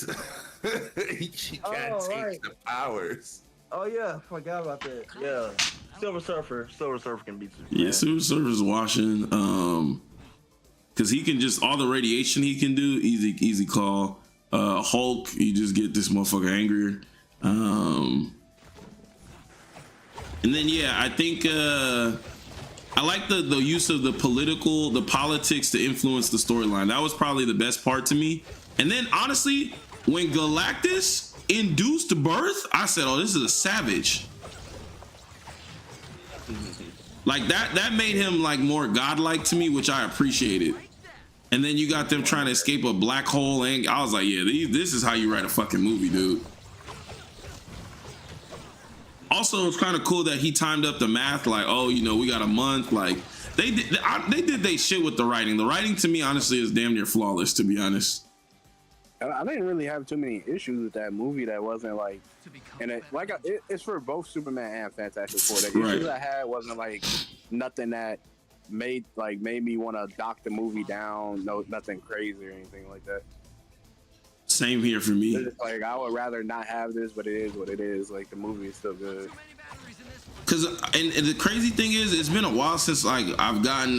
he can't take the powers. Oh yeah, forgot about that. Yeah, Silver Surfer can beat Superman. yeah, Silver Surfer's washing. Because he can just all the radiation he can do, easy call. Hulk, you just get this motherfucker angrier. And then yeah, I think I like the use of the politics to influence the storyline. That was probably the best part to me. And then honestly, when Galactus induced birth, I said, "Oh, this is a savage." Like that made him like more godlike to me, which I appreciated. And then you got them trying to escape a black hole, and I was like, "Yeah, this is how you write a fucking movie, dude." Also, it's kind of cool that he timed up the math. Like, oh, you know, we got a month. Like, they did they shit with the writing. The writing to me, honestly, is damn near flawless. To be honest. I didn't really have too many issues with that movie. That wasn't like, and it's for both Superman and Fantastic Four. The issues I had wasn't like nothing that made me want to dock the movie down. No, nothing crazy or anything like that. Same here for me. It's like I would rather not have this, but it is what it is. Like the movie is still good. Cause and the crazy thing is, it's been a while since like I've gotten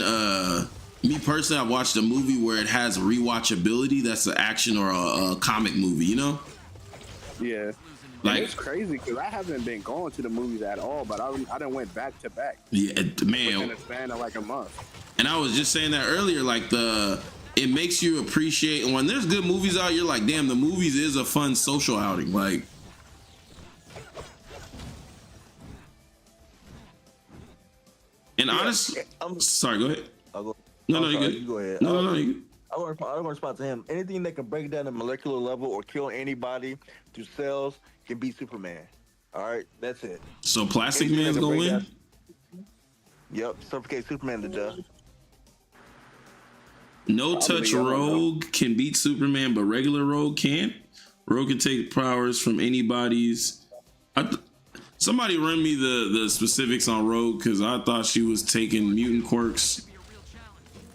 me personally, I've watched a movie where it has rewatchability. That's an action or a comic movie, you know? Yeah. Like, it's crazy because I haven't been going to the movies at all, but I done went back to back. Yeah, man. In a span of like a month. And I was just saying that earlier, like it makes you appreciate when there's good movies out. You're like, damn, the movies is a fun social outing. Like, and honestly, sorry, go ahead. I'll go. No, sorry, you good. you go ahead. No, you good. I want to respond to him. Anything that can break down the molecular level or kill anybody through cells can beat Superman. All right, that's it. So Plastic Anything Man's that can gonna break win? down- Yep, suffocate Superman to death. No touch Rogue can beat Superman, but regular Rogue can't. Rogue can take powers from anybody's. Somebody run me the specifics on Rogue because I thought she was taking mutant quirks.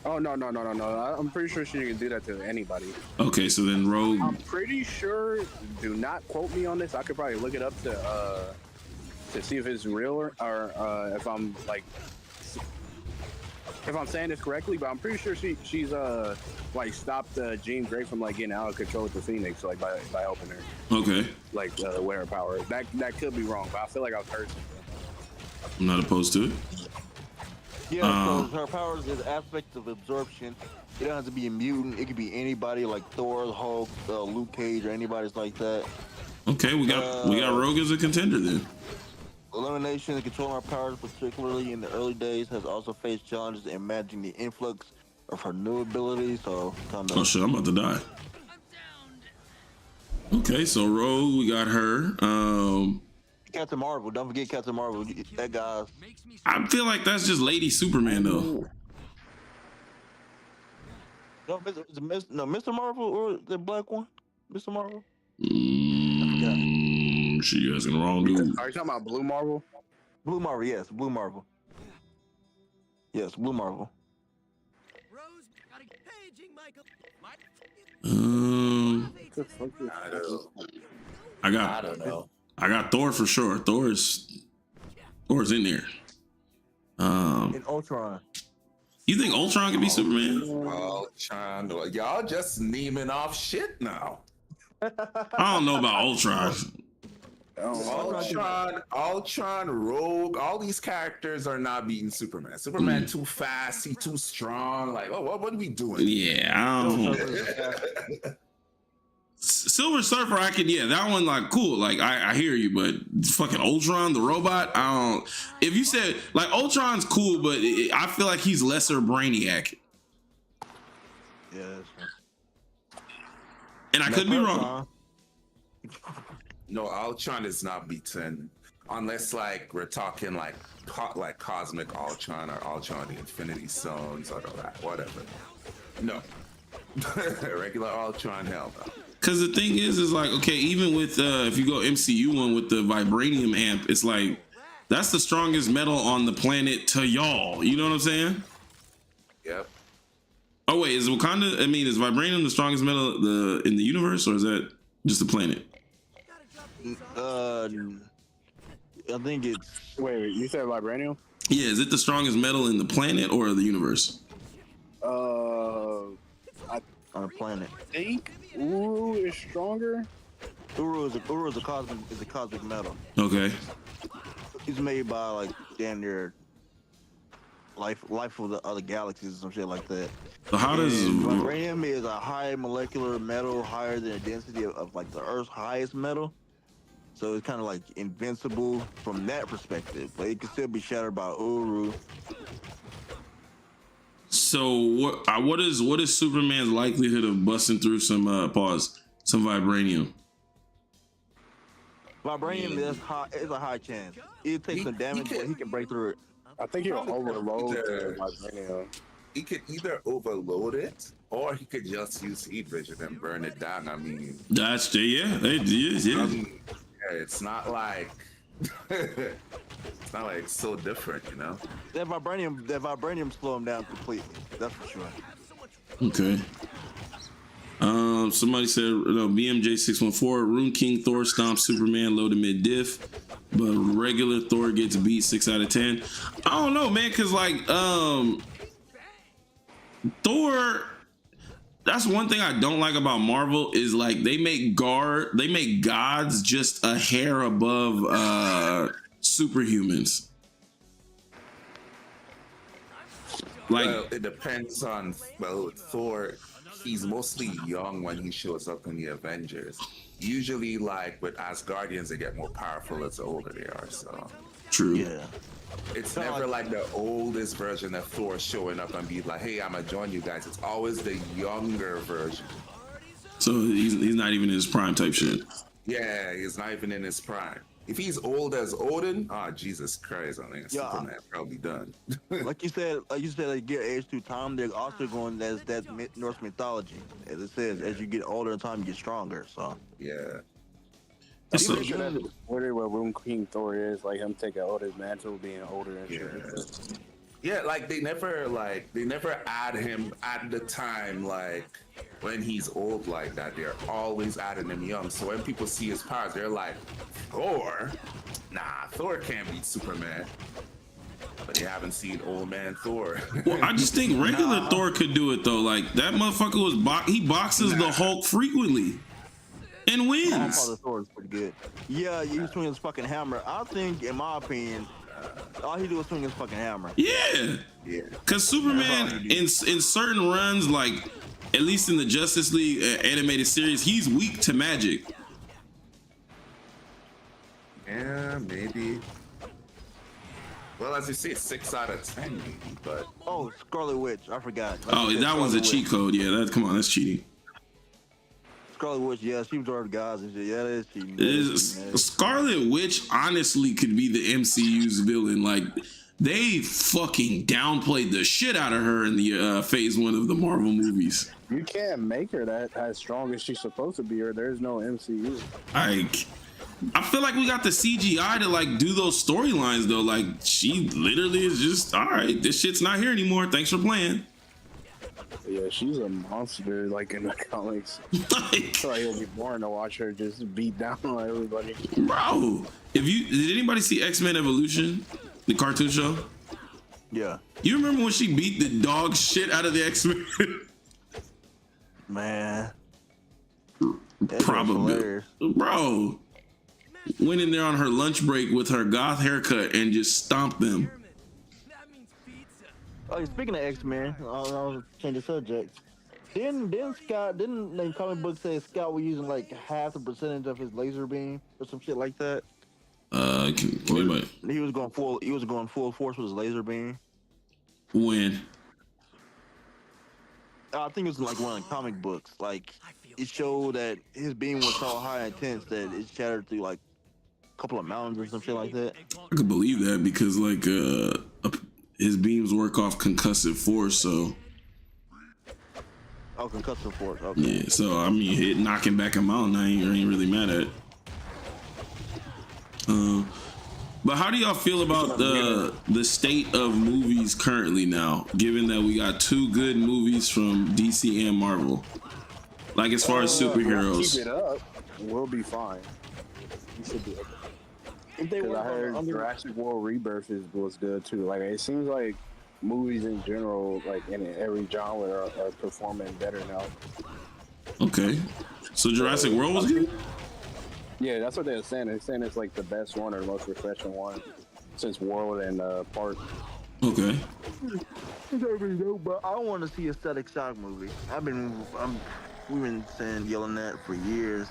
Oh no! I'm pretty sure she can do that to anybody. Okay, so then Rogue. I'm pretty sure. Do not quote me on this. I could probably look it up to see if it's real or if I'm like if I'm saying this correctly. But I'm pretty sure she's like stopped Jean Grey from like getting out of control with the Phoenix, like by helping her. Okay. Like with her power. That could be wrong, but I feel like I've heard something. I'm not opposed to it. Yeah, so her powers is aspects of absorption. It don't have to be a mutant. It could be anybody like Thor, Hulk, Luke Cage, or anybody like that. Okay, we got Rogue as a contender then. Elimination and controlling her powers, particularly in the early days, has also faced challenges in managing the influx of her new abilities. So kind of. Oh shit! I'm about to die. Okay, so Rogue, we got her. Captain Marvel. Don't forget Captain Marvel. That guy. I feel like that's just Lady Superman though. No, Mr. Marvel or the black one? Mr. Marvel? She asking the wrong dude. Are you talking about Blue Marvel? Blue Marvel, yes. Blue Marvel. Yes, Blue Marvel. I I don't know. got Thor for sure. Thor's in there. And Ultron. You think Ultron could be Superman? Ultron, y'all just naming off shit now. I don't know about Ultron. Ultron, Rogue, all these characters are not beating Superman. Superman too fast, he too strong. Like, what are we doing? Yeah, I don't. Silver Surfer, that one, like, cool. Like, I hear you, but fucking Ultron, the robot, I don't. If you said, like, Ultron's cool, but I feel like he's lesser Brainiac. Yeah, that's right. And I could be wrong. No, Ultron is not beaten unless, like, we're talking like cosmic Ultron or Ultron the Infinity Stones or that, whatever. No, regular Ultron, hell no. Because the thing is like, okay, even with if you go MCU one with the vibranium amp, it's like that's the strongest metal on the planet to y'all. You know what I'm saying? Yep. Oh wait, is Wakanda? I mean, is vibranium the strongest metal in the universe, or is that just the planet? I think it's. Wait, you said vibranium? Yeah, is it the strongest metal in the planet or the universe? On the planet. I think Uru is stronger. Uru is a cosmic metal. Okay. It's made by like damn near life of the other galaxies or some shit like that. So how does vibranium is a high molecular metal, higher than the density of like the Earth's highest metal. So it's kind of like invincible from that perspective, but it can still be shattered by Uru. So what is Superman's likelihood of busting through some vibranium? Vibranium is a high chance. It takes some damage, but he can break through it. I think he'll overload the vibranium. He could either overload it or he could just use heat vision and burn it down. I mean, That's yeah. It's not like it's not like so different, you know. That vibranium slow him down completely. That's for sure. Okay. Somebody said BMJ 614 Rune King Thor stomps Superman low to mid diff, but regular Thor gets beat 6 out of 10. I don't know, man, because like Thor. That's one thing I don't like about Marvel is like they make gods just a hair above superhumans. Like, well, it depends on Thor. He's mostly young when he shows up in the Avengers. Usually, like with Asgardians, they get more powerful as the older they are. So true. Yeah. It's never like the oldest version of Thor showing up and be like, "Hey, I'm gonna join you guys." It's always the younger version. So he's not even in his prime type shit. Yeah, he's not even in his prime. If he's old as Odin, Jesus Christ, I think Superman probably done. like you said, like get age through time. They're also going that's Norse mythology. As it says, as you get older in time, you get stronger. So yeah. So, Where Rune King Thor is, like him taking all his mantle, being older and shit. Yeah, like they never add him at the time, like when he's old like that. They're always adding him young. So when people see his powers, they're like, Thor? Nah, Thor can't beat Superman. But they haven't seen old man Thor. well, I just think regular Thor could do it though. Like that motherfucker he boxes the Hulk frequently and wins. the Thor is pretty good. Yeah, he swings his fucking hammer. I think, in my opinion, all he do is swing his fucking hammer. Yeah. Because Superman in certain runs, like at least in the Justice League animated series, he's weak to magic. Yeah, maybe. Well, as you say, 6 out of 10, maybe. But Scarlet Witch, I forgot. That one's a cheat code. Yeah, come on, that's cheating. Scarlet Witch, yeah, she was our gods and shit. Yeah, that is she. Scarlet Witch honestly could be the MCU's villain. Like they fucking downplayed the shit out of her in the phase 1 of the Marvel movies. You can't make her that as strong as she's supposed to be, or there's no MCU. I feel like we got the CGI to like do those storylines though. Like she literally is just all right. This shit's not here anymore. Thanks for playing. Yeah, she's a monster, like in the comics. Like, So it'll be boring to watch her just beat down on everybody. bro, did anybody see X-Men Evolution, the cartoon show? Yeah, You remember when she beat the dog shit out of the X-Men? man. That shit was Probably, hilarious. bro. Went in there on her lunch break with her goth haircut and just stomped them. That means pizza. Oh, speaking of X-Men, I'll change the subject. Didn't the comic book say Scott was using like half the percentage of his laser beam or some shit like that? Can anybody? He was going full force with his laser beam. When? I think it was like one of the comic books. Like it showed that his beam was so high and intense that it shattered through like a couple of mountains or some shit like that. I could believe that because like his beams work off concussive force, so Oh, concussive force. Okay. yeah. So I mean, knocking back a mountain, I ain't really mad at. But how do y'all feel about the state of movies currently now, given that we got 2 good movies from DC and Marvel? Like as far as superheroes. Keep it up, we'll be fine. We should be okay. Because I heard Jurassic World Rebirth was good too. Like it seems like movies in general, like in every genre, are performing better now. Okay. So Jurassic World was good? Yeah, that's what they're saying. They're saying it's like the best one or the most refreshing one since World and Park. Okay. But I want to see a Static Shock movie. We've been saying yelling that for years.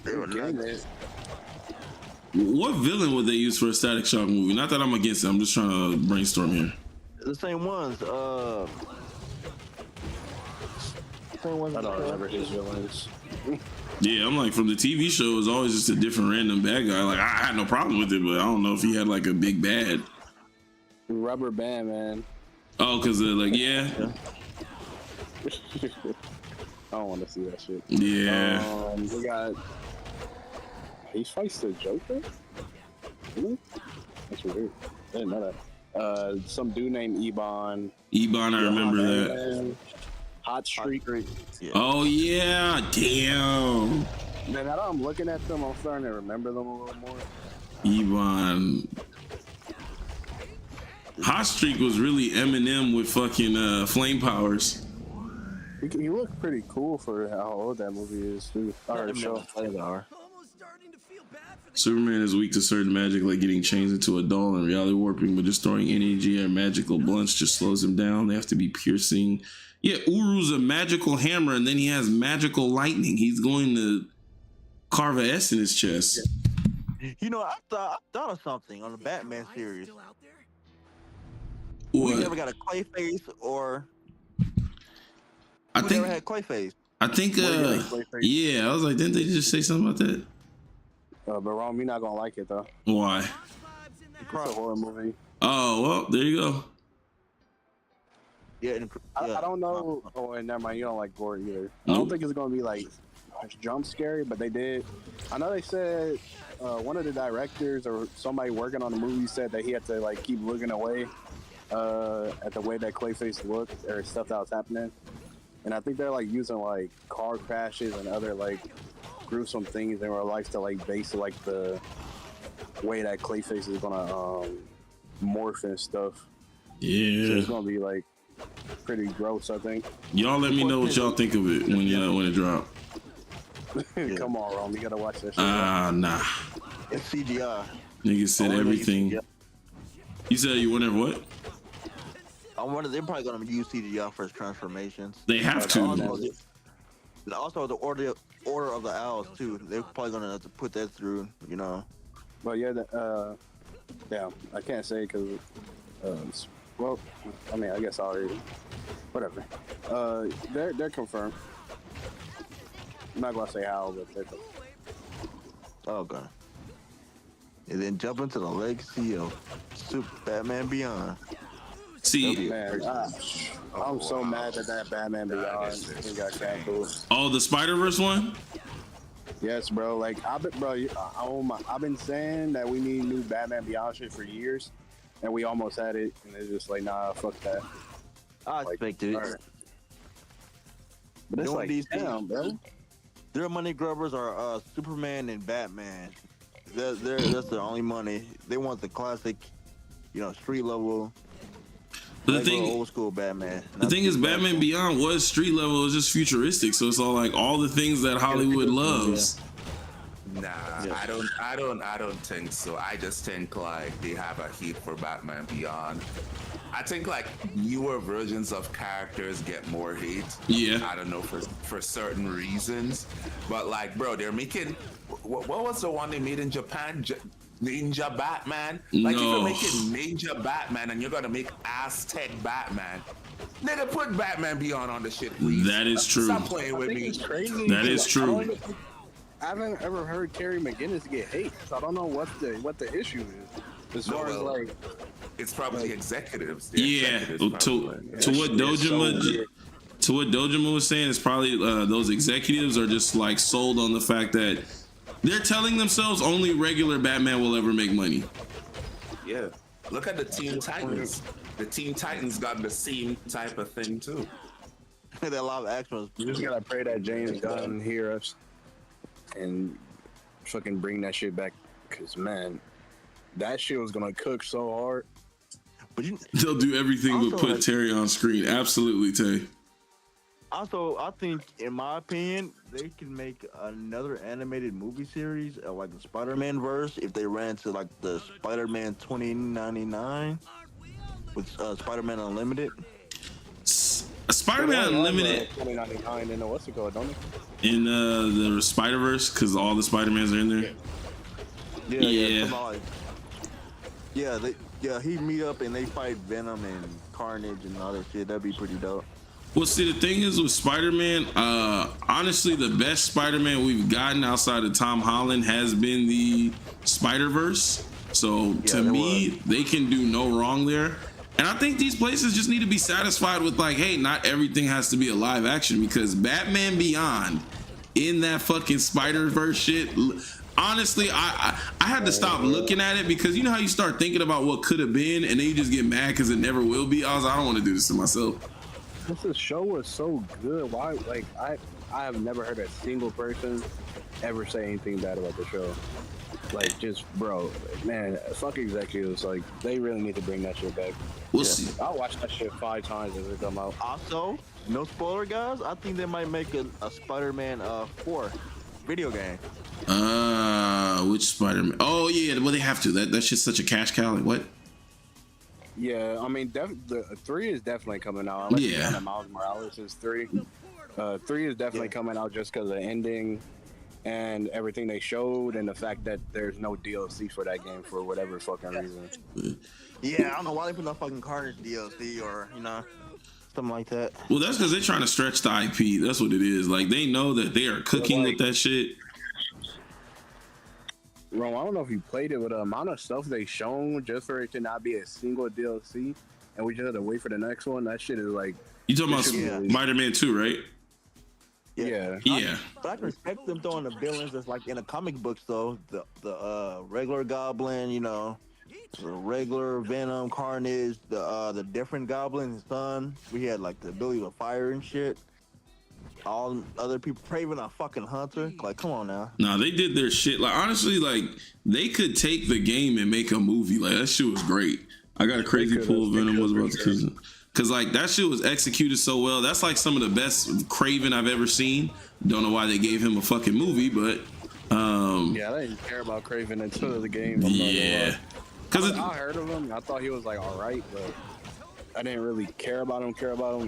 They were nuts. What villain would they use for a Static Shock movie? Not that I'm against it. I'm just trying to brainstorm here. The same ones. I don't remember his villains. Yeah, I'm like, from the TV show, it was always just a different random bad guy. Like, I had no problem with it, but I don't know if he had like a big bad. Rubber Band Man. Oh, because like, yeah. I don't want to see that shit. Yeah. We got. He fights the Joker? Really? That's weird. I didn't know that. Some dude named Ebon. Ebon, I remember that. Hot Streak. Yeah. Oh, yeah. Damn. Man, now that I'm looking at them, I'm starting to remember them a little more. Ebon. Hot Streak was really Eminem with fucking flame powers. He looked pretty cool for how old that movie is, too. Or show. Almost starting to feel bad for the Superman is weak to certain magic, like getting changed into a doll and reality warping, but just throwing energy or magical blunts just slows him down. They have to be piercing. Yeah, Uru's a magical hammer, and then he has magical lightning. He's going to carve a S in his chest. You know, I thought of something on the Batman series. still out there. We What? never got a Clayface or I we think. never had Clayface. I think. Yeah, I was like, didn't they just say something about that? But Rome, you're not going to like it, though. Why? It's a horror movie. Oh well, there you go. Yeah, I don't know. Oh, and never mind. You don't like gore either. I don't think it's going to be like jump scary, but they did. I know they said one of the directors or somebody working on the movie said that he had to like keep looking away at the way that Clayface looked or stuff that was happening. And I think they're like using like car crashes and other like gruesome things in real life to like base like the way that Clayface is gonna morph and stuff. So Yeah. it's gonna be like pretty gross, I think. Y'all let me know what y'all think of it when it drop. Come on, Rome, you gotta watch that shit. Nah. It's CGI. Niggas said everything. You said you wonder what? I wonder they're probably gonna use CGI for his transformations. They have to. Also, the order of the owls too. They're probably gonna have to put that through. You know. But yeah, damn, I can't say because, well, I mean, I guess I already, whatever. They're confirmed. I'm not gonna say how, but they're coming. Okay. And then jump into the legacy of Super Batman Beyond. See, Man, I'm so mad that Batman Beyond he got canceled. oh, the Spider-Verse one? Yes, bro. Like I've been saying that we need new Batman Beyond shit for years, and we almost had it, and it's just like, nah, fuck that. I expected it. Right. But it's Doing like, these damn, bro. Their money grubbers are Superman and Batman. That's their only money. They want the classic, street level. But the regular thing, old school Batman. the thing is, Batman Beyond was street level. It was just futuristic. So it's all like all the things that Hollywood loves. Nah, I don't think so. I just think like they have a hate for Batman Beyond. I think like newer versions of characters get more hate. Yeah. I don't know for certain reasons, but like, bro, they're making what was the one they made in Japan? Ninja Batman. Like, No. if you're making Ninja Batman and you're gonna make Aztec Batman, nigga, put Batman Beyond on the shit, please. That is true. Stop playing with me. It's crazy. That is true. I haven't ever heard Terry McGinnis get hate, so I don't know what the issue is. As far as like, it's probably executives. The Yeah. executives To probably. what Dojima was saying, it's probably those executives are just like sold on the fact that they're telling themselves only regular Batman will ever make money. Yeah. Look at the Teen Titans. The Teen Titans got the same type of thing too. That live action was you just gotta pray that James Gunn hear us and fucking bring that shit back, cause man, that shit was gonna cook so hard. But They'll do everything but Also, put Terry on screen. Absolutely, Tay. also, I think, in my opinion, they can make another animated movie series of like the Spider-Man verse if they ran to like the Spider-Man 2099 with Spider-Man Unlimited. Spider-Man Unlimited 2099 and what's it called, don't it? in the Spider-Verse, because all the Spider-Mans are in there. Yeah. He'd meet up and they fight Venom and Carnage and all that shit. That'd be pretty dope. Well, see, the thing is with Spider-Man, honestly, the best Spider-Man we've gotten outside of Tom Holland has been the Spider-Verse. So to me, they can do no wrong there. And I think these places just need to be satisfied with like, hey, not everything has to be a live action, because Batman Beyond in that fucking Spider-Verse shit, honestly, I had to stop looking at it, because you know how you start thinking about what could have been and then you just get mad because it never will be. I was like, I don't want to do this to myself. This show was so good. Why? Like, I have never heard a single person ever say anything bad about the show. Like, just, bro, man, fuck executives. Like, they really need to bring that shit back. We'll see. I'll watch that shit 5 times as it come out. Also, no spoiler, guys. I think they might make a Spider-Man 4 video game. Which Spider-Man? Oh yeah, well they have to. That's just such a cash cow. Like what? Yeah, I mean, the 3 is definitely coming out. Unless Yeah. Miles Morales is 3. 3 is definitely coming out just because of the ending and everything they showed, and the fact that there's no DLC for that game for whatever fucking reason. Yeah, I don't know why they put no fucking Carnage DLC or something like that. Well, that's because they're trying to stretch the IP. That's what it is. Like they know that they are cooking with that shit. Ron, I don't know if you played it, but the amount of stuff they shown just for it to not be a single DLC, and we just had to wait for the next one. That shit is like. You talking about Spider-Man 2, right? Yeah. Yeah. But I can respect them throwing the villains that's like in the comic books though. The regular Goblin, the regular Venom, Carnage, the different Goblin, his son. We had like the ability to fire and shit. All other people, Craven a fucking hunter. Like, come on now. Nah, they did their shit. Like honestly, like they could take the game and make a movie. Like that shit was great. I got a crazy pull. Venom was about to. Cause like that shit was executed so well. That's like some of the best Craven I've ever seen. Don't know why they gave him a fucking movie, but yeah, I didn't care about Craven until the game. Yeah, cause I heard of him. I thought he was like all right, but I didn't really care about him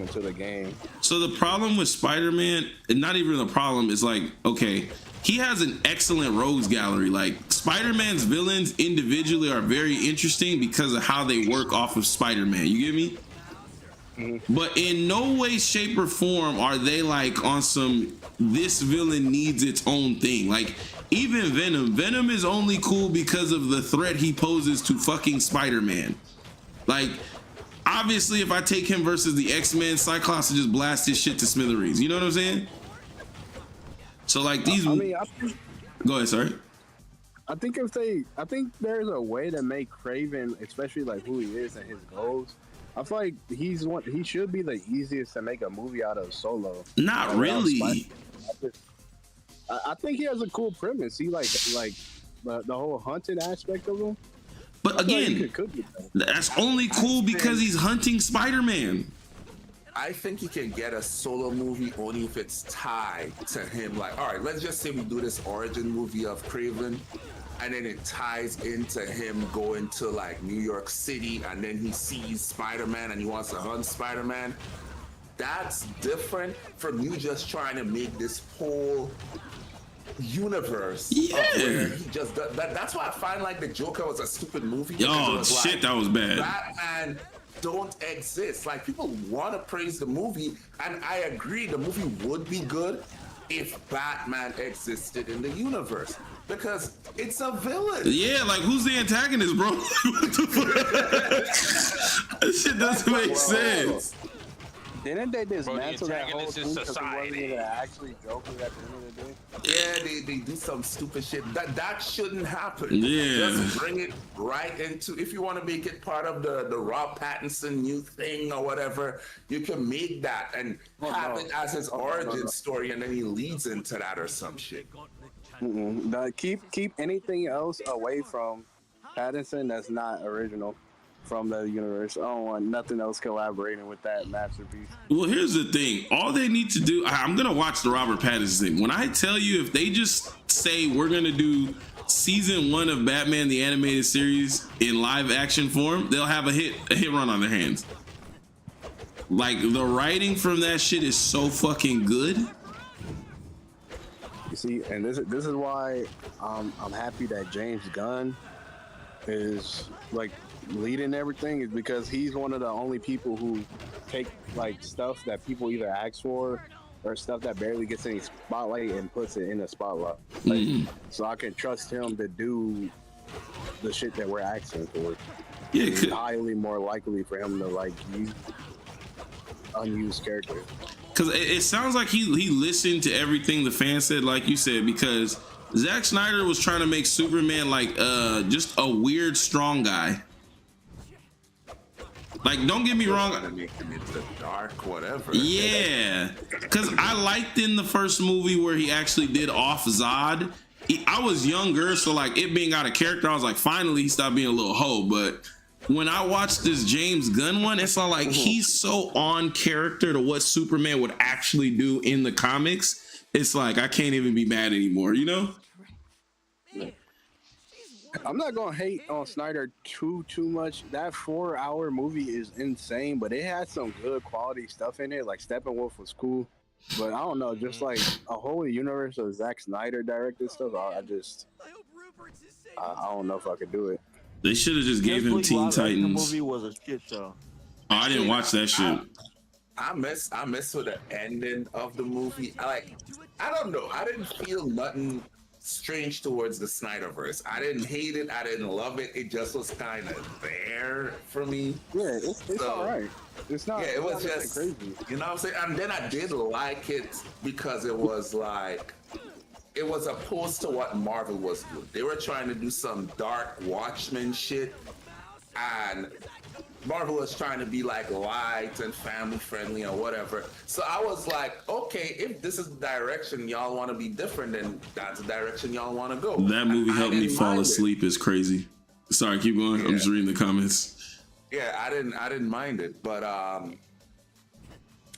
until the game. So the problem with Spider-Man, and not even the problem, is like, okay, he has an excellent rogues gallery. Like Spider-Man's villains individually are very interesting because of how they work off of Spider-Man. You get me? But in no way, shape, or form are they like on some this villain needs its own thing. Like even Venom is only cool because of the threat he poses to fucking Spider-Man. Like obviously, if I take him versus the X-Men, Cyclops will just blast his shit to smithereens. You know what I'm saying? So like these. I mean, I think, Go ahead, sorry. I think there's a way to make Craven, especially like who he is and his goals. I feel like he should be the easiest to make a movie out of Solo. Not Like, really. I think he has a cool premise. He like the whole hunting aspect of him. But again, that's only cool because he's hunting Spider-Man. I think you can get a Solo movie only if it's tied to him. Like, all right, let's just say we do this origin movie of Craven, and then it ties into him going to like New York City, and then he sees Spider-Man and he wants to hunt Spider-Man. That's different from you just trying to make this whole universe. Yeah. Of where he just does, that's why I find like the Joker was a stupid movie. Oh shit, like, that was bad. Batman don't exist. Like people want to praise the movie, and I agree the movie would be good if Batman existed in the universe because it's a villain. Yeah, like who's the antagonist, bro? What the fuck? That shit doesn't make sense. Didn't they dismantle that whole antagonist thing is because it wasn't society. even actually Joker at the end of the day? Yeah, they do some stupid shit. That shouldn't happen. Yeah. Just bring it right into, if you want to make it part of the Rob Pattinson new thing or whatever, you can make that and have it as his origin story, and then he leads into that or some shit. Keep anything else away from Pattinson that's not original from the universe. I don't want nothing else collaborating with that masterpiece. Well, here's the thing. All they need to do, I'm going to watch the Robert Pattinson thing. When I tell you, if they just say we're going to do season 1 of Batman the Animated Series in live action form, they'll have a hit run on their hands. Like the writing from that shit is so fucking good. You see, and this is why I'm happy that James Gunn is like leading everything, is because he's one of the only people who take like stuff that people either ask for or stuff that barely gets any spotlight and puts it in the spotlight. Like, so I can trust him to do the shit that we're asking for. Yeah, it's highly more likely for him to like use unused characters. Because it sounds like he listened to everything the fans said, like you said, because Zack Snyder was trying to make Superman like just a weird strong guy. Like, don't get me wrong. Make him into dark, whatever. Yeah, because I liked in the first movie where he actually did off Zod. I was younger, so like it being out of character, I was like, finally he stopped being a little hoe. But when I watched this James Gunn one, it's all like he's so on character to what Superman would actually do in the comics. It's like I can't even be mad anymore, you know? I'm not gonna hate on Snyder too much. That 4-hour movie is insane, but it had some good quality stuff in it. Like Steppenwolf was cool, but I don't know, just like a whole universe of Zack Snyder directed stuff. I don't know if I could do it. They should have just gave him Teen The Titans. movie was a shit show. Oh, I didn't watch that shit. I miss with the ending of the movie. I don't know. I didn't feel nothing strange towards the Snyderverse. I didn't hate it. I didn't love it. It just was kind of there for me. Yeah, it's all right. It's not. Yeah, it was not just crazy. You know what I'm saying? And then I did like it because it was like, it was opposed to what Marvel was doing. They were trying to do some dark Watchmen shit, and Marvel was trying to be like light and family friendly or whatever. So I was like, okay, if this is the direction y'all want to be different, then that's the direction y'all want to go. That movie And I helped me didn't fall mind asleep. Is crazy. Sorry, keep going. I'm just reading the comments. Yeah, I didn't mind it, but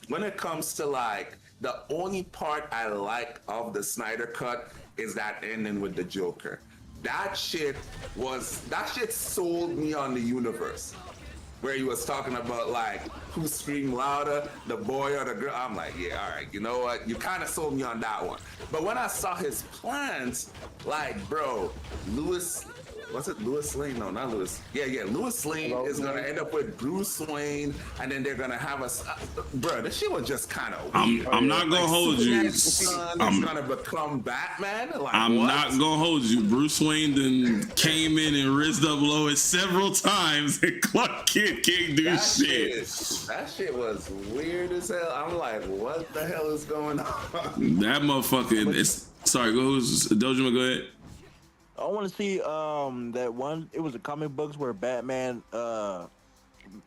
when it comes to like the only part I like of the Snyder cut is that ending with the Joker. That shit sold me on the universe. Where he was talking about like who screamed louder, the boy or the girl. I'm like, yeah, all right, you know what? You kind of sold me on that one. But when I saw his plans, like, bro, Louis was it Louis Lane? No, not Louis. Yeah. Louis Lane is gonna end up with Bruce Wayne, and then they're gonna have us. Bro, this shit was just kind of weird. I'm not gonna hold you. Son is gonna become Batman. Like, I'm what? not gonna hold you. Bruce Wayne then came in and rizzed up Lois several times, and Clark Kent can't do shit. That shit was weird as hell. I'm like, what the hell is going on? That motherfucker. Sorry, Dojima, go ahead. I want to see that one. It was a comic books where Batman,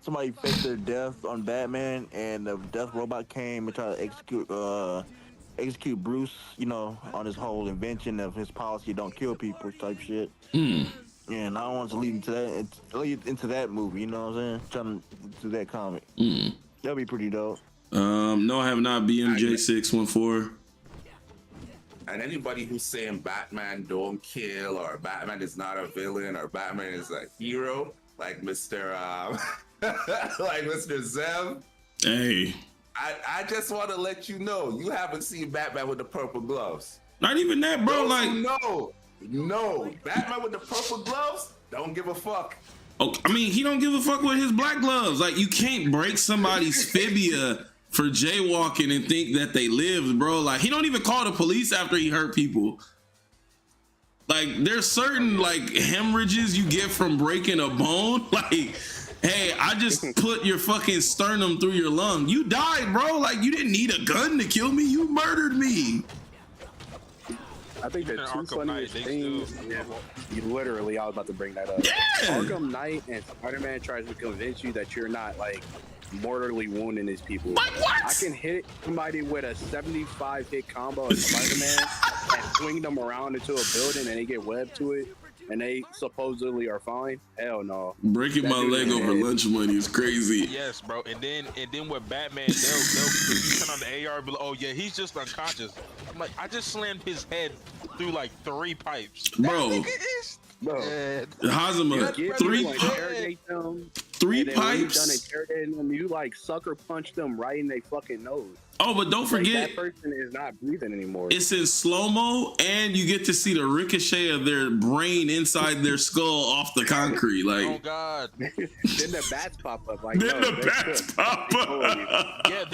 somebody faked their death on Batman, and the death robot came and tried to execute Bruce, you know, on his whole invention of his policy don't kill people type shit. And I want to lead into that movie. You know what I'm saying? Trying to do that comic. That'd be pretty dope. No, I have not. BMJ614. And anybody who's saying Batman don't kill, or Batman is not a villain, or Batman is a hero, like Mr. like Mr. Zev. Hey. I just want to let you know, you haven't seen Batman with the purple gloves. Not even that, bro. No, Batman with the purple gloves, don't give a fuck. Oh, I mean, he don't give a fuck with his black gloves. Like, you can't break somebody's fibia for jaywalking and think that they lived, bro. Like, he don't even call the police after he hurt people. Like, there's certain, like, hemorrhages you get from breaking a bone. Like, hey, I just put your fucking sternum through your lung. You died, bro. Like, you didn't need a gun to kill me. You murdered me. I think the two funniest things. Literally, I was about to bring that up. Yeah. Arkham Knight and Spider-Man tries to convince you that you're not like mortally wounding these people. Like what? I can hit somebody with a 75 hit combo of Spider-Man and swing them around into a building and they get webbed to it and they supposedly are fine. Hell no. Breaking my leg over lunch money is crazy. Yes, bro. And then with Batman, they'll if you turn on the AR, be like, oh yeah, he's just unconscious. I'm like, I just slammed his head through like 3 pipes. Bro. Hazama, three pipes. Done interrogating them, you like sucker punch them right in their fucking nose. Oh, but don't forget, that person is not breathing anymore. It's in slow-mo, and you get to see the ricochet of their brain inside their skull off the concrete. Like, oh god. Then the bats pop up. Like, then the bats pop up. Yeah,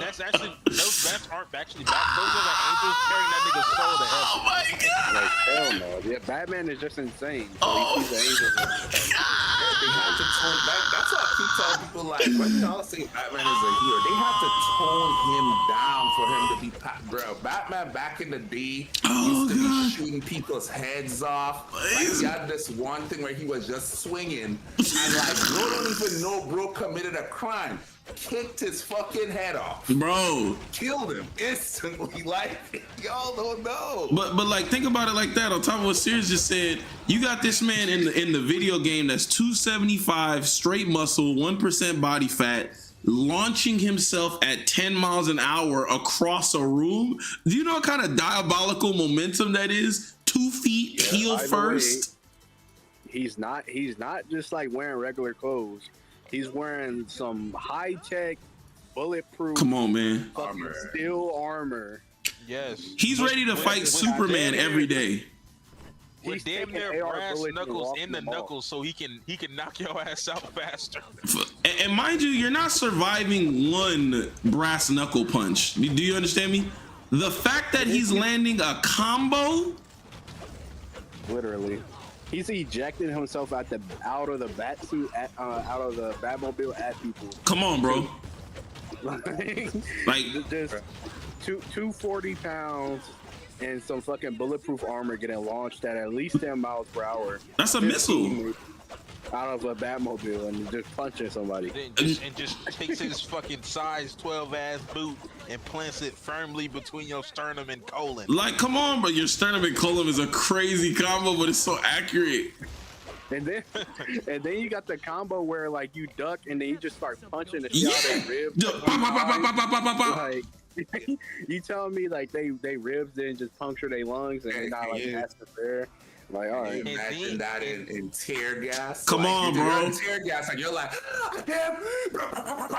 that's actually, those bats aren't actually bats. Those are like angels carrying that nigga's soul to heaven. Oh my god. Like, hell no. Yeah, Batman is just insane. So Oh he sees the angels. They have to tone that's why I keep telling people, like, when y'all say Batman is a hero, they have to tone him down for him to be bro. Batman back in the day used to be shooting people's heads off. Like, he had this one thing where he was just swinging, and like, bro don't even know bro committed a crime. Kicked his fucking head off, bro. Killed him instantly. Like, y'all don't know. But like, think about it like that. On top of what Sears just said, you got this man in the video game that's 275 straight muscle, 1% body fat, launching himself at 10 miles an hour across a room. Do you know what kind of diabolical momentum that is? 2 feet, heel first. He's not just like wearing regular clothes. He's wearing some high-tech, bulletproof, come on, man, steel armor. Yes. He's ready to fight Superman every day. With damn near brass knuckles in the knuckles, so he can knock your ass out faster. And mind you, you're not surviving one brass knuckle punch. Do you understand me? The fact that he's landing a combo, literally. He's ejecting himself out of the bat suit, out of the Batmobile at people. Come on, bro. like just 240 pounds and some fucking bulletproof armor getting launched at least 10 miles per hour. That's a missile. Out of a Batmobile and just punching somebody. And just takes his fucking size 12 ass boot and plants it firmly between your sternum and colon. Like, come on, bro. Your sternum and colon is a crazy combo, but it's so accurate. And then you got the combo where like you duck and then you just start punching the shit out of their ribs. Like, you telling me like they ribs didn't just puncture their lungs and they're not like massive there? Like, all right. Imagine that in tear gas. Come like, on, bro. Tear gas, and you're like,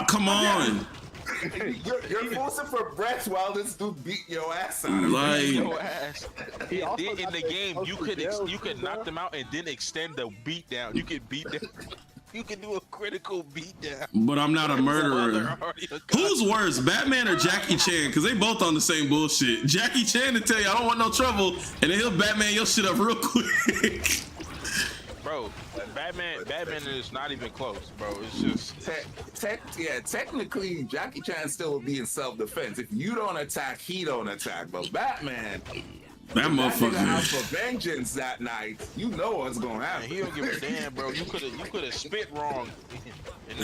come on. You're forcing for breath while this dude beat your ass out. Like, Your ass. He And also then in got the that game, you explosive could gel you could too, knock bro. them out and then extend the beat down. You could beat them. You can do a critical beat down. but I'm not a murderer. Who's worse, Batman or Jackie Chan? Because they both on the same bullshit. Jackie Chan to tell you I don't want no trouble, and then he'll Batman your shit up real quick. Bro, Batman is not even close, bro. It's just Technically, Jackie Chan still would be in self-defense. If you don't attack, he don't attack. But Batman, That nigga out motherfucker. for vengeance that night. You know what's gonna man, happen. he don't give a damn, bro. You could have spit wrong, and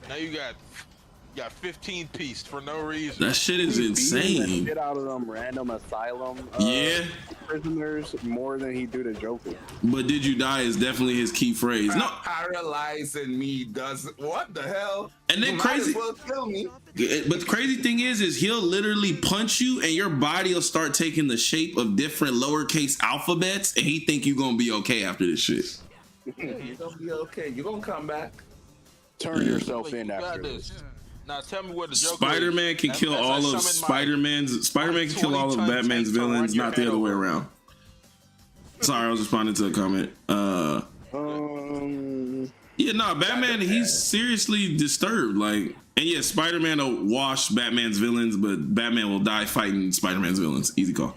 now you got 15 pieced for no reason. That shit is He beat the insane. shit out of them random asylum Yeah, prisoners more than he do the Joker. but did you die is definitely his key phrase. No, Paralyzing me does what the hell? And then You might crazy- as well kill me. but the crazy thing is he'll literally punch you, and your body will start taking the shape of different lowercase alphabets, and he think you gonna be okay after this shit. You're gonna be okay. You're gonna come back. Turn yourself Like, in you got after this. this. Now tell me where the Joker Spider-Man is. can As- kill as I all of summon my Spider-Man can kill all of 20-ton Batman's tank to run villains, your not the head other way over. around. Sorry, I was responding to a comment. Yeah, no, Batman, he's seriously disturbed. Like, and yeah, Spider-Man will wash Batman's villains, but Batman will die fighting Spider-Man's villains. Easy call.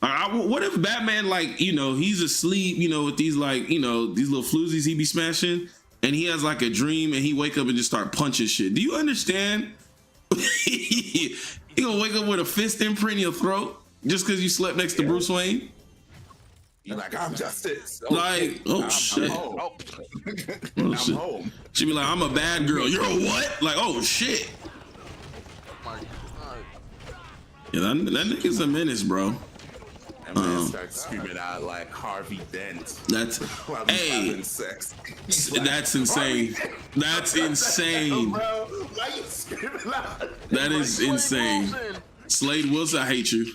What if Batman, like, you know, he's asleep, you know, with these, like, you know, these little floozies he be smashing, and he has like a dream, and he wake up and just start punching shit. Do you understand? He gonna wake up with a fist imprint in your throat just because you slept next to Bruce Wayne? You're like, I'm justice. Like, oh shit. I'm home. Oh, Oh, I'm shit. home. She be like, I'm a bad girl. You're a what? Like, oh shit. my God. Yeah, that nigga's a menace, bro. And man starts screaming out like Harvey Dent That's while he's hey, having sex. He's like, that's insane. That's insane. Bro, why you screaming out? That is insane. Slade Wilson, I hate you.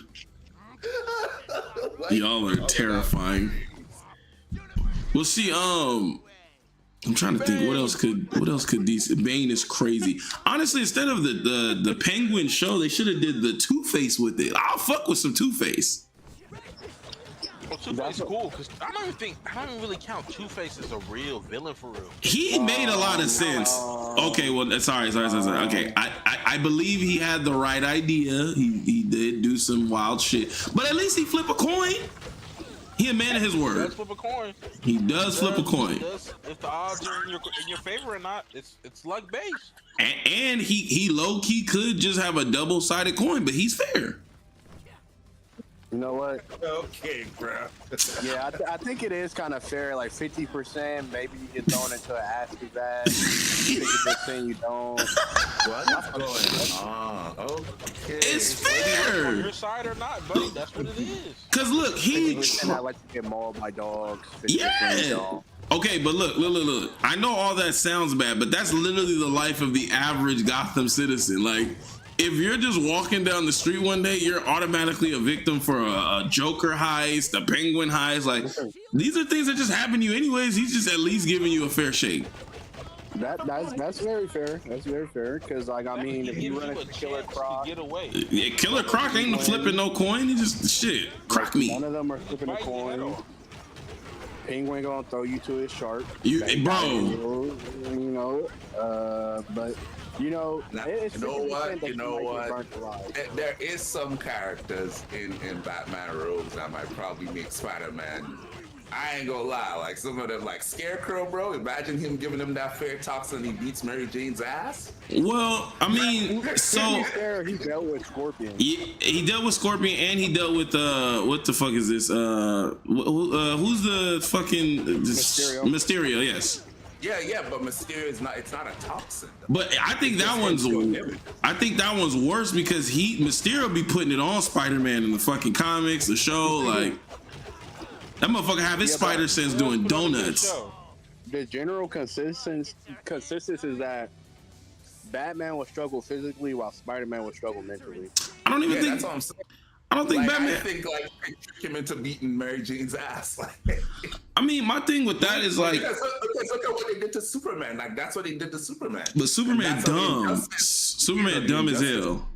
Y'all are terrifying. Well, see, I'm trying to think what else could DC. Bane is crazy. Honestly, instead of the Penguin show, they should have did the Two-Face with it. I'll fuck with some Two-Face. Well, Two-Face is cool because I don't even really count Two-Face as a real villain for real. He made a lot of sense. Okay, well, sorry. Okay, I believe he had the right idea. He did do some wild shit, but at least he flip a coin. He a man of his He word. does flip a coin. He does flip a coin, If the odds are in your favor or not, it's luck based. and he low key could just have a double-sided coin, but he's fair. You know what? Okay, bro. Yeah, I think it is kind of fair. Like 50%, maybe you get thrown into an ass too bad. 50% you don't. What's going on? Okay. It's On fair. your side or not, buddy, that's what it is. Cause look, he. 50% I let you get mauled by dogs. 50% you Yeah. don't. Okay, but look. I know all that sounds bad, but that's literally the life of the average Gotham citizen. Like, if you're just walking down the street one day, you're automatically a victim for a Joker heist, a Penguin heist. Like, these are things that just happen to you anyways. He's just at least giving you a fair shake. That's very fair. That's very fair. Because like I mean, if It you gives run you a into Killer chance Croc, to get away. Yeah, Killer Croc ain't flipping no coin. He just shit. Croc me. none of them are flipping a Fight your head coin. off. Penguin gonna throw you to his shark. You, That bro. guy, you know, but you know, Now, it's you know 50% what? that You know might get what? burnt alive. There is some characters in Batman robes that might probably make Spider-Man. I ain't gonna lie, like some of them, like Scarecrow, bro. Imagine him giving him that fair talks and he beats Mary Jane's ass. Well, I mean, so There, he dealt with Scorpion. he dealt with Scorpion and he dealt with what the fuck is this? Who's the fucking Mysterio. Mysterio, yes. Yeah, but Mysterio is not. It's not a toxin. But I think that one's worse because Mysterio be putting it on Spider-Man in the fucking comics, the show, like that motherfucker have his Yeah, but- spider sense doing donuts. The general consistency is that Batman will struggle physically while Spider-Man will struggle mentally. I don't even Yeah, think that's what I'm saying. I don't think Like, Batman. I think like they trick him into beating Mary Jane's ass. Like, I mean, my thing with that is like, because look at what they did to Superman. Like that's what they did to Superman. but Superman And that's what dumb. Injustice- Superman dumb as Injustice- hell.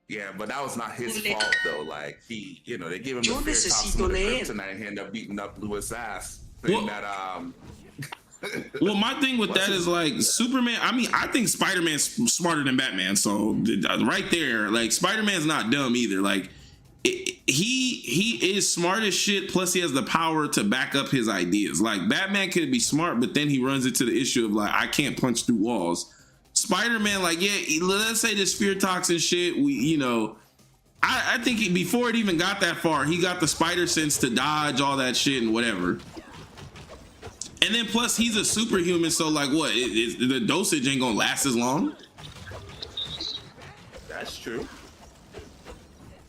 Yeah, but that was not his fault though. Like he, you know, they gave him the Yo fear, tossed necesito him in the leer. kryptonite, and he ended up beating up Lewis' ass. Well- Saying that Well, my thing with that is like Superman. I mean, I think Spider-Man's smarter than Batman. So right there, like Spider-Man's not dumb either. Like he is smart as shit. Plus, he has the power to back up his ideas. Like Batman could be smart, but then he runs into the issue of like I can't punch through walls. Spider-Man, like let's say this fear toxin shit. I think before it even got that far, he got the spider sense to dodge all that shit and whatever. And then plus he's a superhuman, so like what? The dosage ain't gonna last as long. that's true.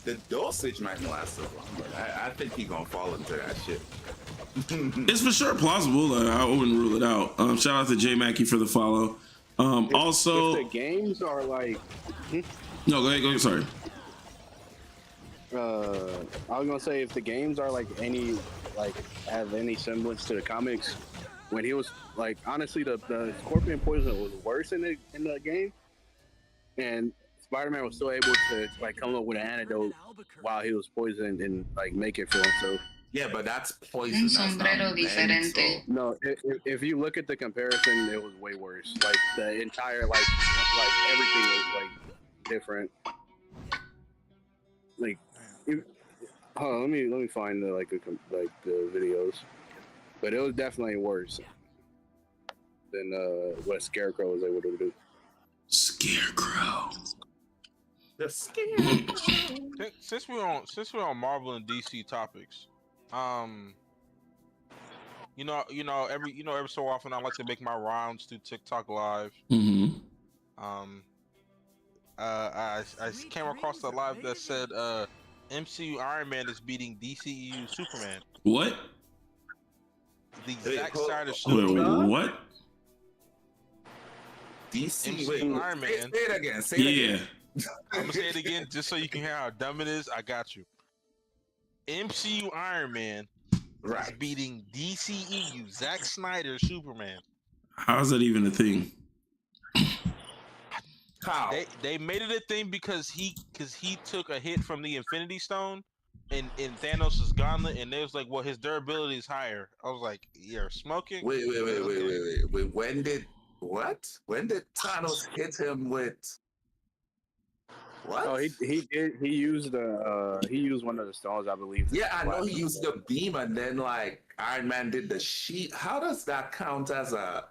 The dosage might last so long, but I think he's gonna fall into that shit. It's for sure plausible. I wouldn't rule it out. Shout out to J Mackey for the follow. Also, if the games are like, no, go ahead. Sorry. I was gonna say if the games are like have any semblance to the comics, when he was like honestly the scorpion poison was worse in the game, and Spider-Man was still able to like come up with an antidote while he was poisoned and like make it for himself. Yeah, but that's poison. Un That's not sombrero men, diferente. so- No, if you look at the comparison, it was way worse. Like the entire like everything was like different. Like, let me find the the videos, but it was definitely worse than what Scarecrow was able to do. Scarecrow. The scarecrow. Since we're on Marvel and DC topics, every so often I like to make my rounds through TikTok Live. Mm-hmm. I came across a live that said MCU Iron Man is beating DCEU Superman. What? The exact side of Wait, Superman. what? DC. MCU Wait, Iron Man. say it again. Say it again. I'm gonna say it again just so you can hear how dumb it is. I got you. MCU Iron Man is beating DCEU Zack Snyder Superman. How's that even a thing? How? They made it a thing because he took a hit from the Infinity Stone in Thanos' gauntlet, and they was like, well, his durability is higher. I was like, you're smoking? Wait. When did Thanos hit him with what? Oh, he used one of the stones, I believe. Yeah, I know he used the beam, and then like Iron Man did the sheet. How does that count as a?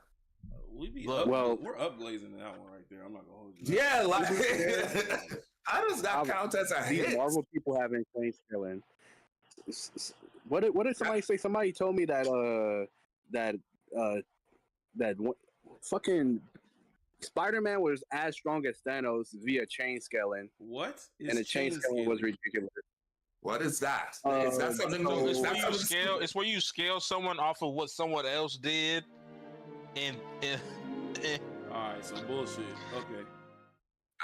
We're upglazing that one right there. I'm not gonna hold you. Yeah, like how does that count as a These hit? Marvel people have insane skilling. What did somebody say? Somebody told me that fucking Spider-Man was as strong as Thanos via chain scaling. What? And the chain scaling was ridiculous. What is that? Is that something? It's where you scale someone off of what someone else did, and all right, some bullshit. Okay.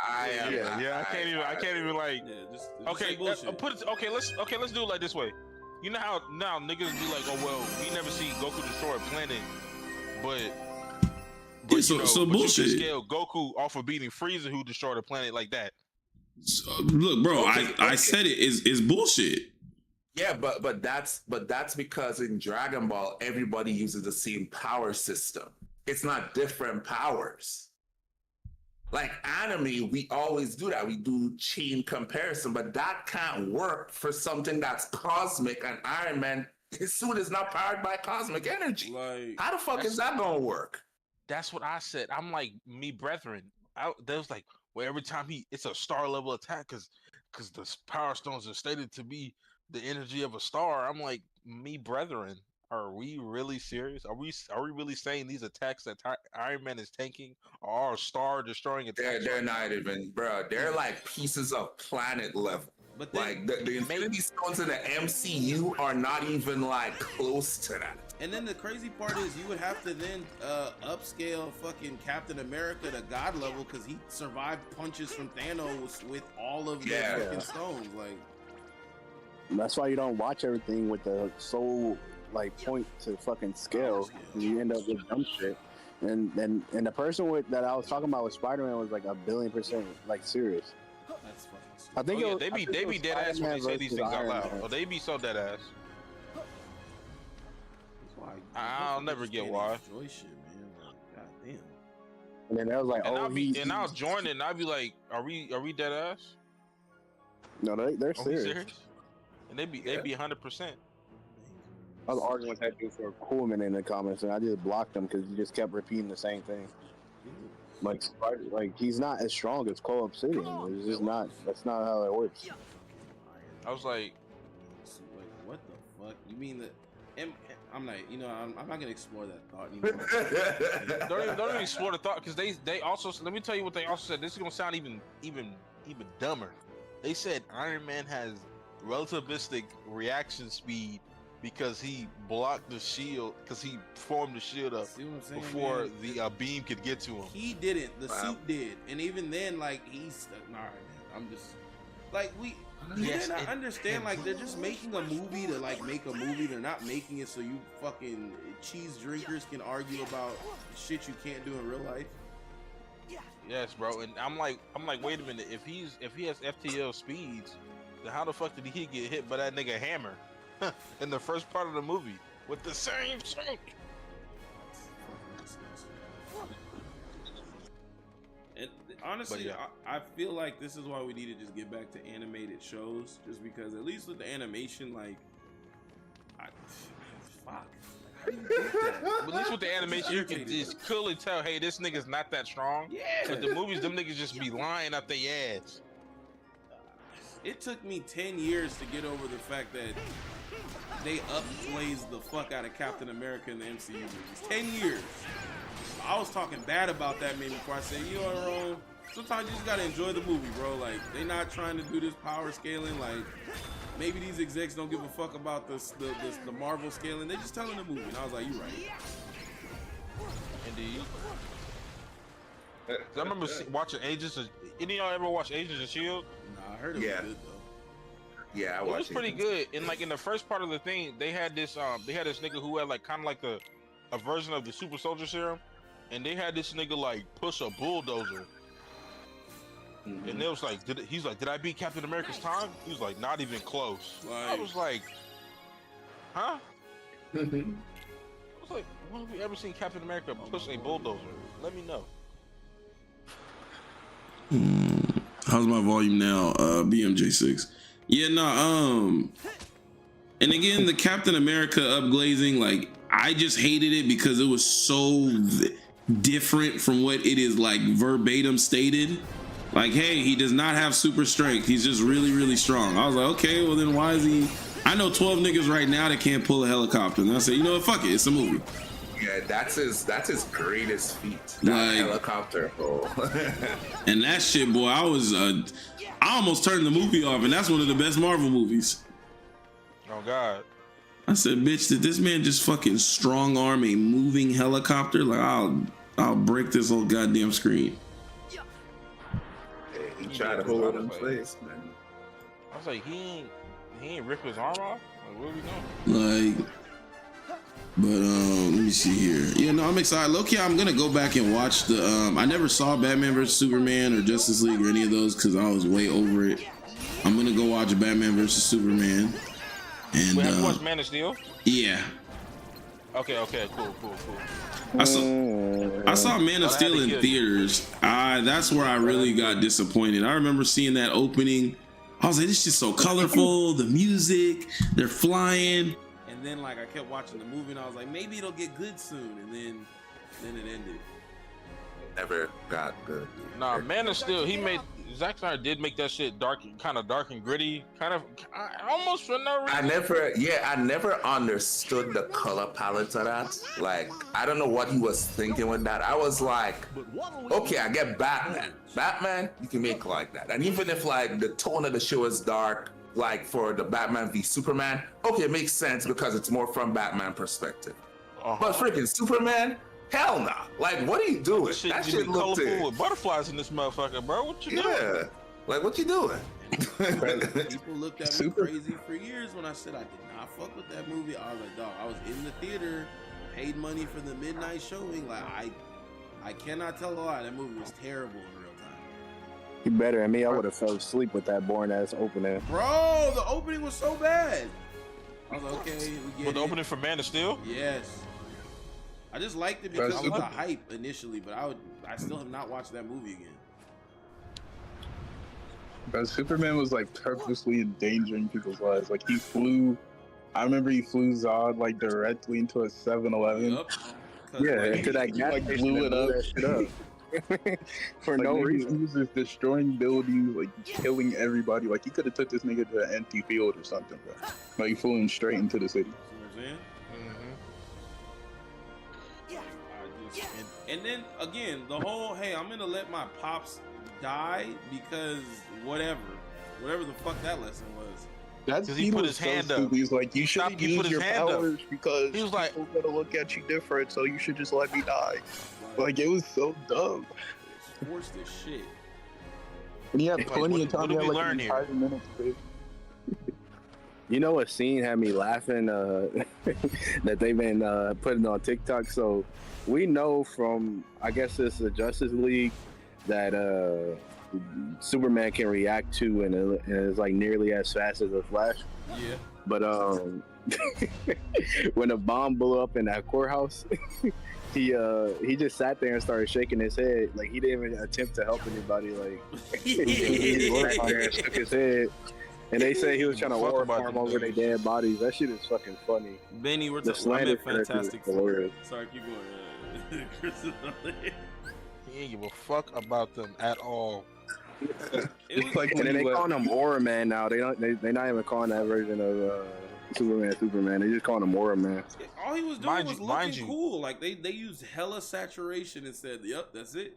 I can't even like. Yeah, just Okay, bullshit. Let's do it like this way. You know how now niggas be like, oh well, we never see Goku destroy a planet, but Yeah, so but bullshit. You can scale Goku off of beating Frieza, who destroyed a planet like that. Look, bro, I said it is bullshit. Yeah, but that's because in Dragon Ball everybody uses the same power system. It's not different powers. Like anime, we always do that. We do chain comparison, but that can't work for something that's cosmic. And Iron Man, his suit is not powered by cosmic energy. Like, how the fuck is that gonna work? That's what I said. I'm like, me brethren. There was like, well, every time it's a star level attack because the power stones are stated to be the energy of a star. I'm like, me brethren, are we really serious? Are we really saying these attacks that Iron Man is tanking are star destroying attacks? They're not even, bro. They're like pieces of planet level. But then, like the Infinity Stones in the MCU are not even like close to that. And then the crazy part is you would have to then upscale fucking Captain America to God level because he survived punches from Thanos with all of the fucking stones. Like, That's why you don't watch everything with the sole like point to fucking scale. You end up with dumb shit. And the person with that I was talking about with Spider-Man was like 1,000,000,000% like serious. That's fucking stupid. I think Oh, yeah, it was, they be dead ass when they say these things out loud. Man. Oh, they be so dead ass. That's why I'll never get why. Enjoy shit, man. Like, goddamn. And then I was like, And oh, I'll join it and I'll be like, are we dead ass? No, they're Are we serious. serious? And they be 100%. I was arguing with that dude for a cool minute in the comments, and I just blocked him because he just kept repeating the same thing. Like he's not as strong as Cole Obsidian. It's just not. That's not how it works. I was like, what the fuck? You mean that? I'm not. You know, I'm not gonna explore that thought anymore. don't even explore the thought because they also, let me tell you what they also said. This is gonna sound even dumber. They said Iron Man has relativistic reaction speed because he blocked the shield, because he formed the shield up before man? the beam could get to him. He didn't. The suit did, and even then, like he's all right, man. I'm just like Yes, I understand. Like they're just making a movie to like make a movie. They're not making it so you fucking cheese drinkers can argue about shit you can't do in real life. Yes, bro. And I'm like, wait a minute. If he has FTL speeds, then how the fuck did he get hit by that nigga hammer in the first part of the movie with the same shit? And honestly, yeah. I feel like this is why we need to just get back to animated shows, just because at least with the animation, like, fuck. How do you do that? But at least with the animation, you can just clearly tell, hey, this nigga's not that strong. Yeah. But the movies, them niggas just be lying up their ass. It took me 10 years to get over the fact that they upplays the fuck out of Captain America in the MCU movies. 10 years. I was talking bad about that maybe before I said, you know, bro, sometimes you just gotta enjoy the movie, bro. Like, they not trying to do this power scaling. Like, maybe these execs don't give a fuck about the Marvel scaling. They just telling the movie. And I was like, you right. Indeed. I remember watching Agents of... Any of y'all ever watch Agents of S.H.I.E.L.D.? Nah, I heard it was good, though. Yeah, It was pretty good. And like in the first part of the thing, they had this nigga who had like kind of like a version of the super soldier serum, and they had this nigga like push a bulldozer. And it was like, he's like, did I beat Captain America's time? He was like, not even close. I was like, huh? I was like, when have we ever seen Captain America push a bulldozer? Let me know. How's my volume now? BMJ6. Yeah, no, and again, the Captain America upglazing, like, I just hated it because it was so different from what it is like verbatim stated. Like, hey, he does not have super strength. He's just really, really strong. I was like, okay, well then why is he? I know 12 niggas right now that can't pull a helicopter. And I said, you know what, fuck it, it's a movie. Yeah, that's his greatest feat. Like, Helicopter. Oh. And that shit, boy, I almost turned the movie off, and that's one of the best Marvel movies. Oh God. I said, bitch, did this man just fucking strong arm a moving helicopter? Like, I'll break this whole goddamn screen. Yeah, he tried to hold it in place, man. I was like, he ain't rip his arm off? Like, what are we doing? Like, but let me see here. Yeah, no, I'm excited. Low-key, I'm gonna go back and watch the I never saw Batman vs Superman or Justice League or any of those because I was way over it. I'm gonna go watch Batman vs Superman. And Wait, have you watched Man of Steel? Yeah. Okay, cool. I saw Man of Steel in theaters. That's where I really got disappointed. I remember seeing that opening. I was like, this shit's so colorful, the music, they're flying. And then like I kept watching the movie and I was like, maybe it'll get good soon. And then it ended. Never got good. Nah, Man of Steel, Zack Snyder did make that shit kind of dark and gritty, almost for no reason. I never understood the color palette of that. Like, I don't know what he was thinking with that. I was like, okay, I get Batman, you can make like that. And even if like the tone of the show is dark, like for the Batman v Superman, okay, it makes sense because it's more from Batman perspective. But freaking Superman, hell no. Like, what are you doing? That shit looked colorful with butterflies in this motherfucker, bro. What you doing? Yeah. Like, what you doing? People looked at me crazy for years when I said I did not fuck with that movie. I was like, dog, I was in the theater, paid money for the midnight showing. Like, I cannot tell a lie. That movie was terrible in real time. You better than me. I would have fell asleep with that boring ass opening. Bro, the opening was so bad. I was like, okay, we get With the it. opening for Man of Steel? Yes. I just liked it because of the hype initially, but I still have not watched that movie again. But Superman was like purposely endangering people's lives. Like he flew, I remember he flew Zod like directly into a 7-Eleven. Yep. Yeah, into that gas Like station blew and it up. that shit up. For Like, no nigga, reason. he was just destroying buildings, like killing everybody. Like he could have took this nigga to an empty field or something, bro. Like he flew him straight into the city. You know what I'm saying? And then again, the whole hey, I'm gonna let my pops die because whatever the fuck that lesson was. That's he put his hand up. He's like, you shouldn't He put use his your hand up. powers because He was like, people gonna look at you different, so you should just let me die. Like it was so dumb. It's forced as shit. And he had Like, plenty what- of time. what do He we had like learn an here? entire minute to You know what scene had me laughing that they've been putting on TikTok? So we know from, I guess it's the Justice League that Superman can react to and it's like nearly as fast as the Flash. Yeah. But when a bomb blew up in that courthouse, he just sat there and started shaking his head. Like he didn't even attempt to help anybody. Like he sat there and shook his head. And they say he was trying to war farm over their dead bodies. That shit is fucking funny. Benny, we're The talking. I'm slander at Fantastic character is hilarious. Sorry, keep going. Chris is on there. he ain't give a fuck about them at all. It's like And then they calling him Aura Man now. They're not even calling that version of Superman. They just calling him Aura Man. All he was doing Mind was you- mind looking you. cool. Like they used hella saturation and said, "Yep, that's it."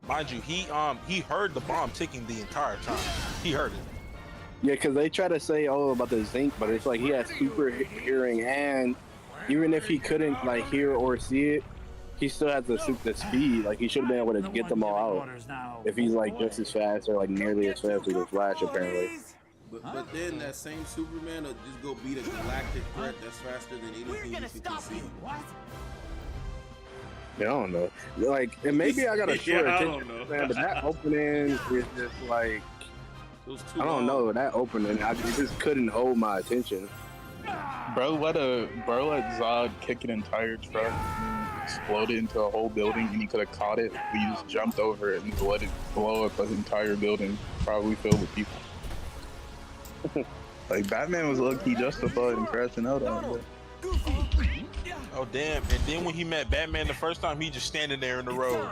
Mind you, he heard the bomb ticking the entire time. He heard it. Yeah, because they try to say about the zinc, but it's like he has super hearing, and even if he couldn't like hear or see it, he still has the speed. Like he should have been able to get them all out if he's like just as fast or like nearly as fast as the Flash apparently. But then that same Superman will just go beat a galactic threat that's faster than anything you can see. Yeah, I don't know. Like, and maybe I got a short Yeah, I attention don't know. span, but that opening is just like It was too I don't long. know that opening. It just couldn't hold my attention. Bro let Zod kick an entire truck and explode it into a whole building, and he could have caught it. We just jumped over it and just let it blow up an entire building, probably filled with people. Like Batman was low-key justified in crashing out on it. Oh damn! And then when he met Batman the first time, he just standing there in the road.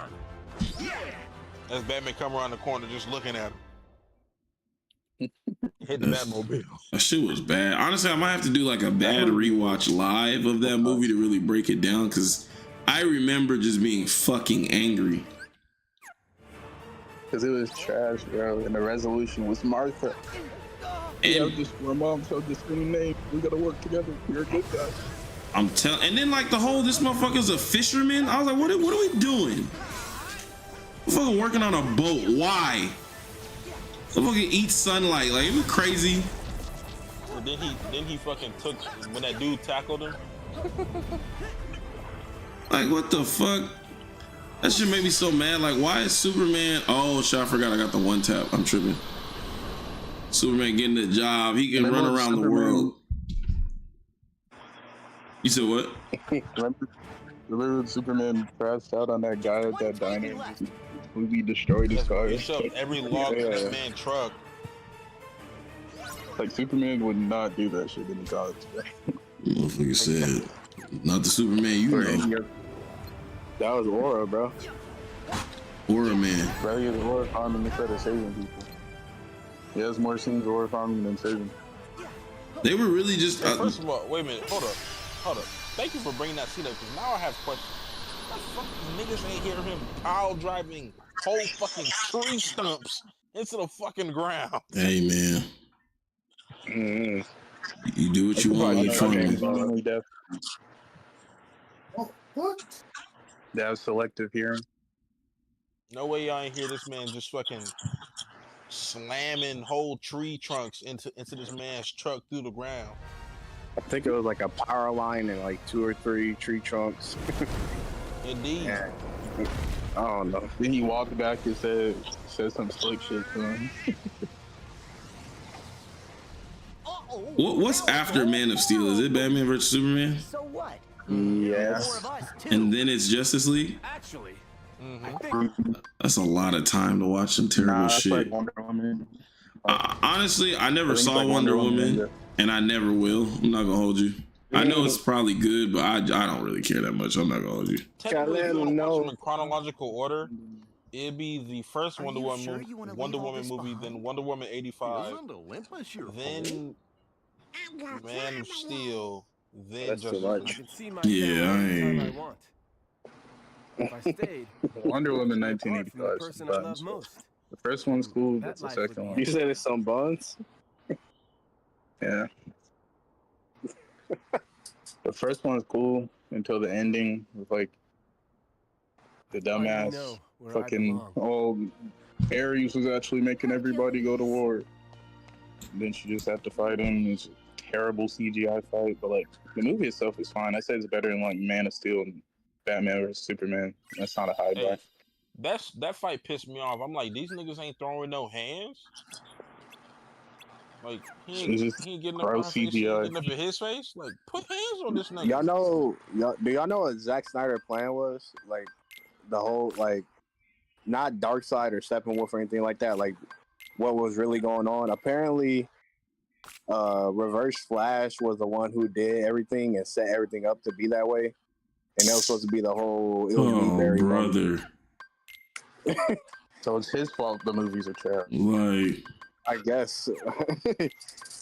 As Batman come around the corner, just looking at him. Hit the Batmobile. That shit was bad. Honestly, I might have to do like a bad rewatch live of that movie to really break it down because I remember just being fucking angry. Because it was trash, bro, and the resolution was Martha. And My mom showed the same name. We gotta work together. You're a good guy. I'm telling, and then like the whole this motherfucker's a fisherman. I was like, what are we doing? We're fucking working on a boat. Why? So fucking eat sunlight. Like, you crazy? And then he fucking took when that dude tackled him. Like, what the fuck? That shit made me so mad. Like, why is Superman? Oh shit, I forgot I got the one tap. I'm tripping. Superman getting the job. He can run around the world. You said what? Remember when Superman crashed out on that guy at that diner and just completely destroyed his car? He shoved every log in this man's truck. Like Superman would not do that shit in the comics. Motherfucker said, not the Superman you know. That was Aura, bro. Aura Man. Bro, he was horror farming instead of saving people. He has more scenes of horror farming than saving. They were really just. Hey, first of all, wait a minute, hold up. Thank you for bringing that scene up because now I have questions. Why the fuck niggas ain't hear him pile driving whole fucking tree stumps into the fucking ground? Hey man, Mm-hmm. you do what you want. You funny. What? They have selective hearing. No way y'all ain't hear this man just fucking slamming whole tree trunks into this man's truck through the ground. I think it was like a power line and like 2 or 3 tree trunks. Indeed. And, I don't know. Then he walked back and said some slick shit to him. What's after Man of Steel? Is it Batman vs Superman? So what? Yes. And then it's Justice League? Actually, That's a lot of time to watch some terrible That's shit. like Wonder Woman. Honestly, I never think saw it's like Wonder Wonder Woman, Woman. and I never will. I'm not gonna hold you. I know it's probably good, but I don't really care that much. I'm not gonna hold you. Technically, if you want to No. watch them in chronological order, it'd be the first Are Wonder you Woman, sure you wanna Wonder leave all Woman this movie, then behind? Wonder Woman '85, Isn't Olympus your home? then Man of Steel, then That's too Justice much. League. I can see my Yeah, family anytime I I- want. If I stayed, Wonder Woman I'd be apart from the 1985. person I love most. The first one's cool, That but the life would second be one, You said it's some buns? yeah. The first one's cool until the ending with like the I already dumbass know where I fucking belong. Ares was actually making everybody go to war. Then she just had to fight him. It's a terrible CGI fight, but like the movie itself is fine. I say it's better than like Man of Steel and Batman vs Superman. That's not a high bar. Hey, that fight pissed me off. I'm like, these niggas ain't throwing no hands. Like It's just he ain't getting up gross in his face. He ain't CGI. getting up in his face. Like, put hands on this nigga. Do y'all know what Zack Snyder plan was? Like the whole like not Darkseid or Steppenwolf or anything like that. Like what was really going on? Apparently, Reverse Flash was the one who did everything and set everything up to be that way, and that was supposed to be the whole. It was me, Oh, Barry brother. So it's his fault the movies are trash. Like, I guess.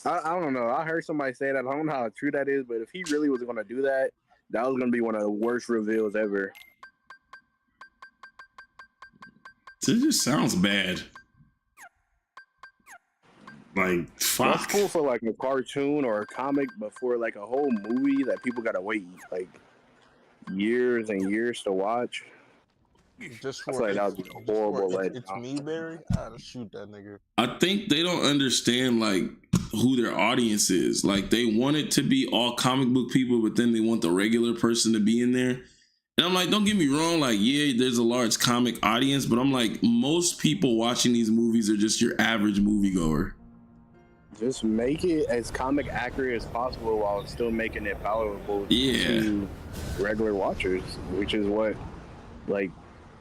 I don't know. I heard somebody say that. I don't know how true that is, but if he really was going to do that, that was going to be one of the worst reveals ever. it just sounds bad. Like, fuck. That's cool for like a cartoon or a comic, but for like a whole movie that people got to wait like years and years to watch. Just I for feel like that would be a horrible it's me, Barry. I'd shoot that nigga. I think they don't understand like who their audience is. Like they want it to be all comic book people, but then they want the regular person to be in there. And I'm like, don't get me wrong, like, yeah, there's a large comic audience, but I'm like, most people watching these movies are just your average moviegoer. Just make it as comic accurate as possible while still making it palatable to regular watchers, which is what like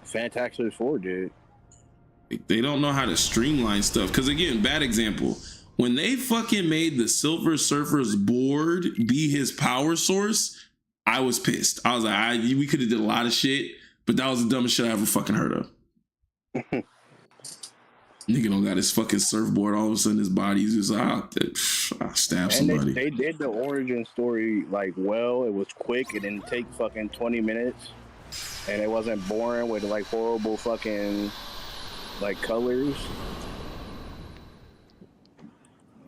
Fantastic Four did. They don't know how to streamline stuff. Because again, bad example. When they fucking made the Silver Surfer's board be his power source, I was pissed. I was like, we could have did a lot of shit, but that was the dumbest shit I ever fucking heard of. Nigga don't got his fucking surfboard. All of a sudden, his body's just I'll stab somebody. They did the origin story like well. It was quick. It didn't take fucking 20 minutes, and it wasn't boring with like horrible fucking like colors.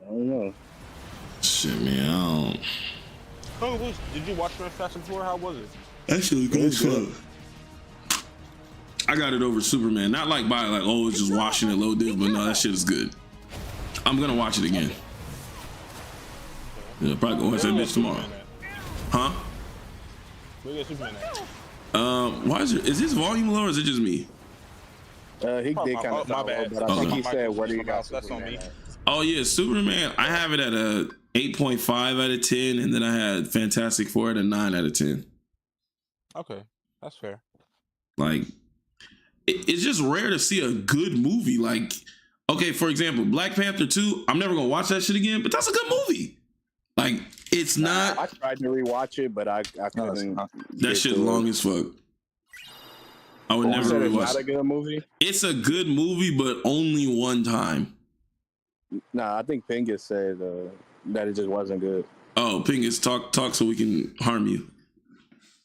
I don't know. Shit, man. I don't. Oh, did you watch Fantastic Four? How was it? That shit was good as fuck. I got it over Superman. Not like by like, oh, it's just watching it low diff, but no, that shit is good. I'm gonna watch it again. Yeah, probably gonna watch that bitch tomorrow. Huh? Where you got Superman at? Why is his volume low or is it just me? He did kind of my bad. but I think he said, "Where do you got That's on me. Superman at?" Oh yeah, Superman. I have it at a 8.5 out of 10, and then I had Fantastic Four at a 9 out of 10. Okay, that's fair. Like, it's just rare to see a good movie. Like, okay, for example, Black Panther 2. I'm never gonna watch that shit again, but that's a good movie. Like, it's not. I tried to rewatch it, but I couldn't. That shit long as fuck. I would never It's rewatch. not a good movie. It's a good movie, but only one time. Nah, I think Pingus said that it just wasn't good. Oh, Pingus, talk so we can harm you.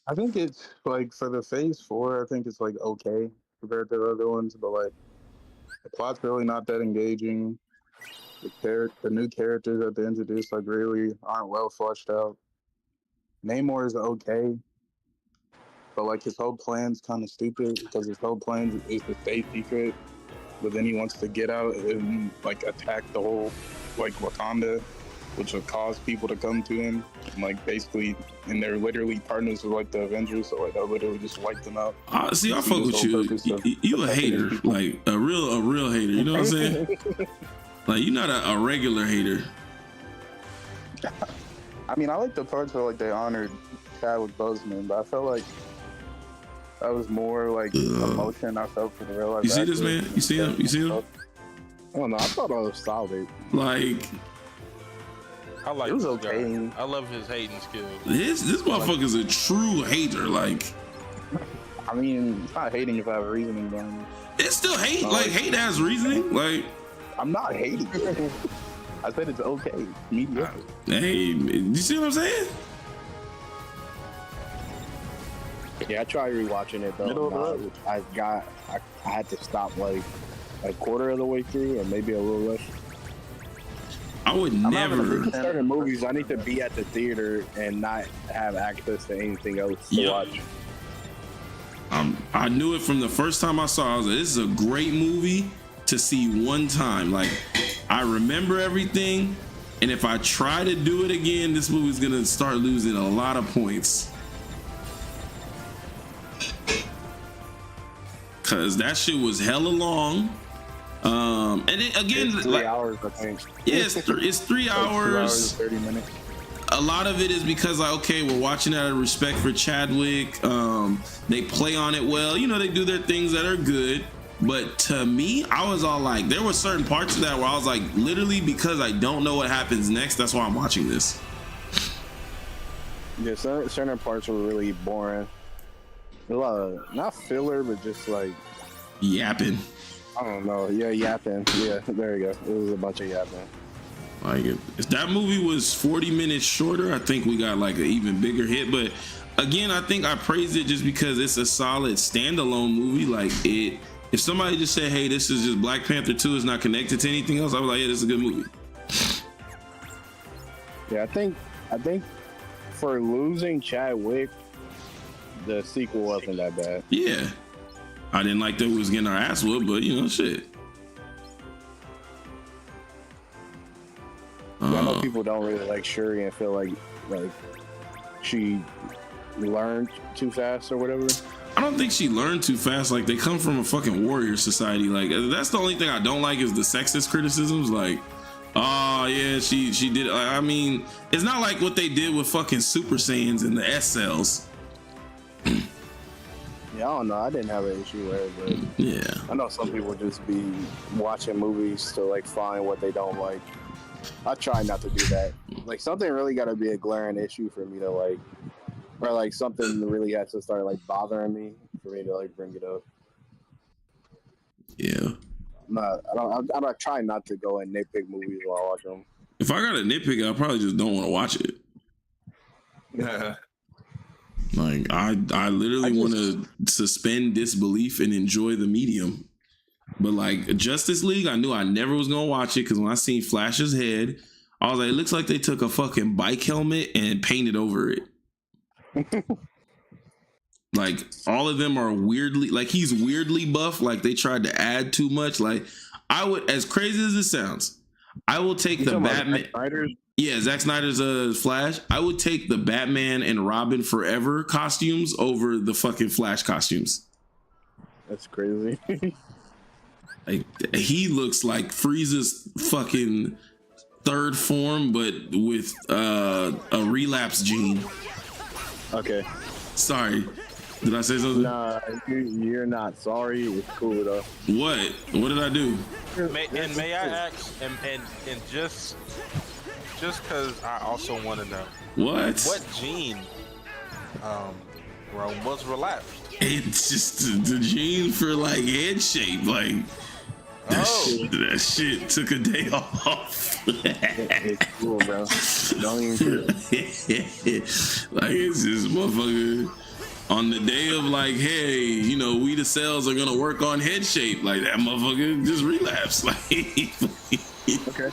I think it's like for the Phase 4, I think it's like okay compared to the other ones, but like the plot's really not that engaging. The new characters that they introduced like really aren't well fleshed out. Namor is okay, but like his whole plan's kind of stupid because his whole plan is to stay secret. but then he wants to get out and like attack the whole like Wakanda, which would cause people to come to him, and like basically, and they're literally partners with like the Avengers, so like they'll literally just wipe them out. See, I fuck with you. You a hater, like a real hater. You know what I'm saying? Like you're not a regular hater. I mean, I like the parts where like they honored Chadwick Boseman, but I felt like that was more like emotion I felt for the real life. You see this man? You see him? You see him? I don't know. I thought I was solid. Like. I like it was this okay. guy. I love his hating skills. This motherfucker's a true hater. Like, I mean, it's not hating if I have reasoning behind it. It's still hate. Like hate has reasoning. Like, I'm not hating. I said it's okay. Mediocre. Hey, you see what I'm saying? Yeah, I tried rewatching it though. I had to stop like a quarter of the way through, or maybe a little less. I would never. Certain movies, I need to be at the theater and not have access to anything else to watch. I knew it from the first time I saw it. I was like, this is a great movie to see one time. Like, I remember everything, and if I try to do it again, this movie's gonna start losing a lot of points. Cause that shit was hella long. And it, again, it's 3 hours, I think. Yeah, it's 3 hours. 2 hours, 30 minutes. A lot of it is because, like, okay, we're watching out of respect for Chadwick. They play on it well. You know, they do their things that are good. But to me, I was all like, there were certain parts of that where I was like, literally, because I don't know what happens next, that's why I'm watching this. Yeah, certain parts were really boring. A lot of, not filler, but just like yapping. I don't know. Yeah, yapping. Yeah, there you go. It was a bunch of yapping. Like, if that movie was 40 minutes shorter, I think we got like an even bigger hit. But again, I think I praised it just because it's a solid standalone movie. Like, it, if somebody just said, hey, this is just Black Panther 2, is not connected to anything else, I was like, yeah, this is a good movie. Yeah, I think for losing Chadwick, the sequel wasn't that bad. Yeah. I didn't like that we was getting our ass whooped, but you know, shit. I know people don't really like Shuri and feel like she learned too fast or whatever. I don't think she learned too fast. Like, they come from a fucking warrior society. Like, that's the only thing I don't like is the sexist criticisms. Like, oh yeah, she did. I mean, it's not like what they did with fucking Super Saiyans and the S cells. Yeah, I don't know. I didn't have an issue with it, but yeah, I know some people just be watching movies to like find what they don't like. I try not to do that. Like, something really got to be a glaring issue for me to like, or like something really has to start like bothering me for me to like bring it up. Yeah. I'm not trying not to go and nitpick movies while I watch them. If I got a nitpick, I probably just don't want to watch it. Yeah. Like, I literally want to suspend disbelief and enjoy the medium. But like Justice League, I knew I never was gonna watch it because when I seen Flash's head, I was like, it looks like they took a fucking bike helmet and painted over it. Like, all of them are weirdly, like, he's weirdly buff. Like, they tried to add too much. Like, I would, as crazy as it sounds, I will take the Batman. Yeah, Zack Snyder's Flash. I would take the Batman and Robin Forever costumes over the fucking Flash costumes. That's crazy. Like, he looks like Frieza's fucking third form, but with a relapse gene. Okay. Sorry. Did I say something? Nah, you're not sorry. It's cool though. What? What did I do? May I ask, and just because I also want to know what gene was relapsed? It's just the gene for like head shape, like that shit took a day off. It's cool, bro. Don't even do it. Like, it's just motherfucker on the day of like, hey, you know, we the cells are gonna work on head shape. Like, that motherfucker just relapsed. Like, okay.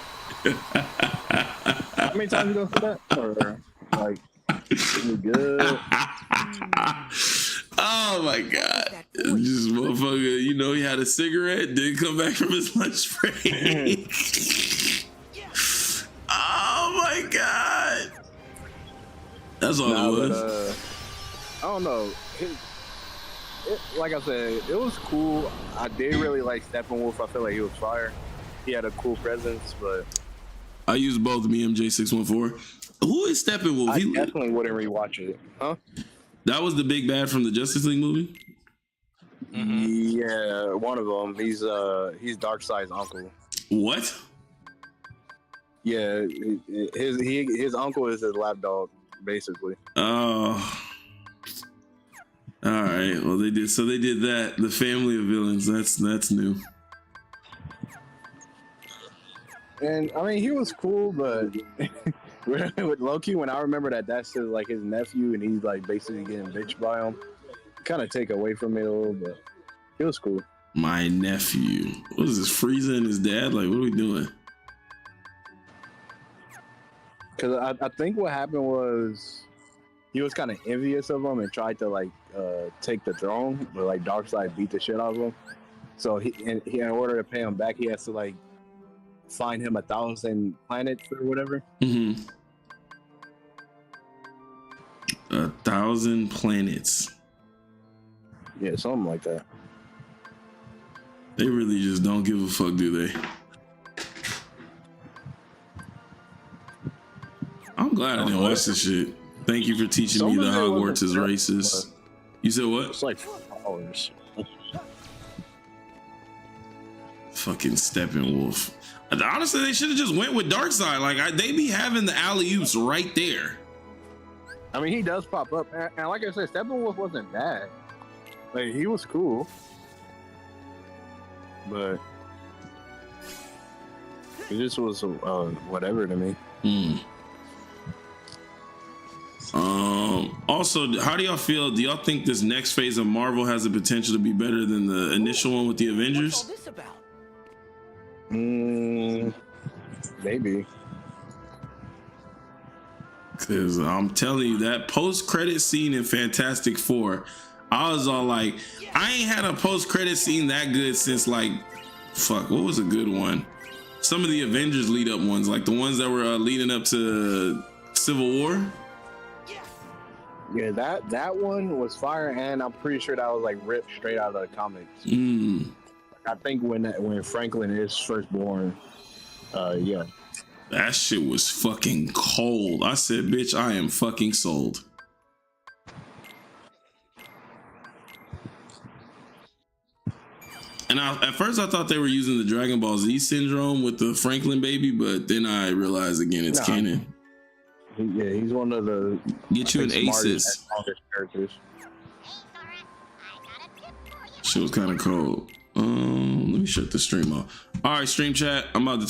How many times you go for that? Or like, you good? Oh my god. Just motherfucker, you know, he had a cigarette, didn't come back from his lunch break. Oh my god. That's all it was. But, I don't know. Like I said, it was cool. I did really like Steppenwolf. I feel like he was fire. He had a cool presence, but I use both me MJ614. Who is Steppenwolf? I definitely wouldn't rewatch it. Huh? That was the big bad from the Justice League movie? Yeah, one of them. He's Darkseid's uncle. What? Yeah, his uncle is his lapdog, basically. Oh. All right. Well, they did. So they did that. The family of villains. That's new. And I mean, he was cool, but with Loki, when I remember that's like his nephew, and he's like basically getting bitched by him, kind of take away from it a little bit. It was cool. My nephew. What is this? Frieza and his dad? Like, what are we doing? Because I think what happened was he was kind of envious of him and tried to like take the throne, but like Darkseid beat the shit out of him. So he in order to pay him back, he has to like find him 1,000 planets or whatever. 1,000 planets. Yeah, something like that. They really just don't give a fuck, do they? I'm glad I didn't watch this shit. Thank you for teaching me that Hogwarts is racist. You said what? It's like $4. Fucking Steppenwolf. Honestly, they should have just went with Darkseid. Like, they be having the alley-oops right there. I mean, he does pop up. And like I said, Steppenwolf wasn't bad. Like, he was cool. But it just was whatever to me. Also, how do y'all feel? Do y'all think this next phase of Marvel has the potential to be better than the initial one with the Avengers? What's all this about? Maybe. Because I'm telling you, that post-credit scene in Fantastic Four, I was all like, I ain't had a post-credit scene that good since like, fuck, what was a good one? Some of the Avengers lead-up ones, like the ones that were leading up to Civil War. Yeah, that one was fire, and I'm pretty sure that was like ripped straight out of the comics. I think when Franklin is first born, yeah. That shit was fucking cold. I said, bitch, I am fucking sold. And at first I thought they were using the Dragon Ball Z syndrome with the Franklin baby, but then I realized again it's canon. Yeah, he's one of the get you an Aces characters. Shit was kind of cold. Let me shut the stream off. All right, stream chat. I'm about to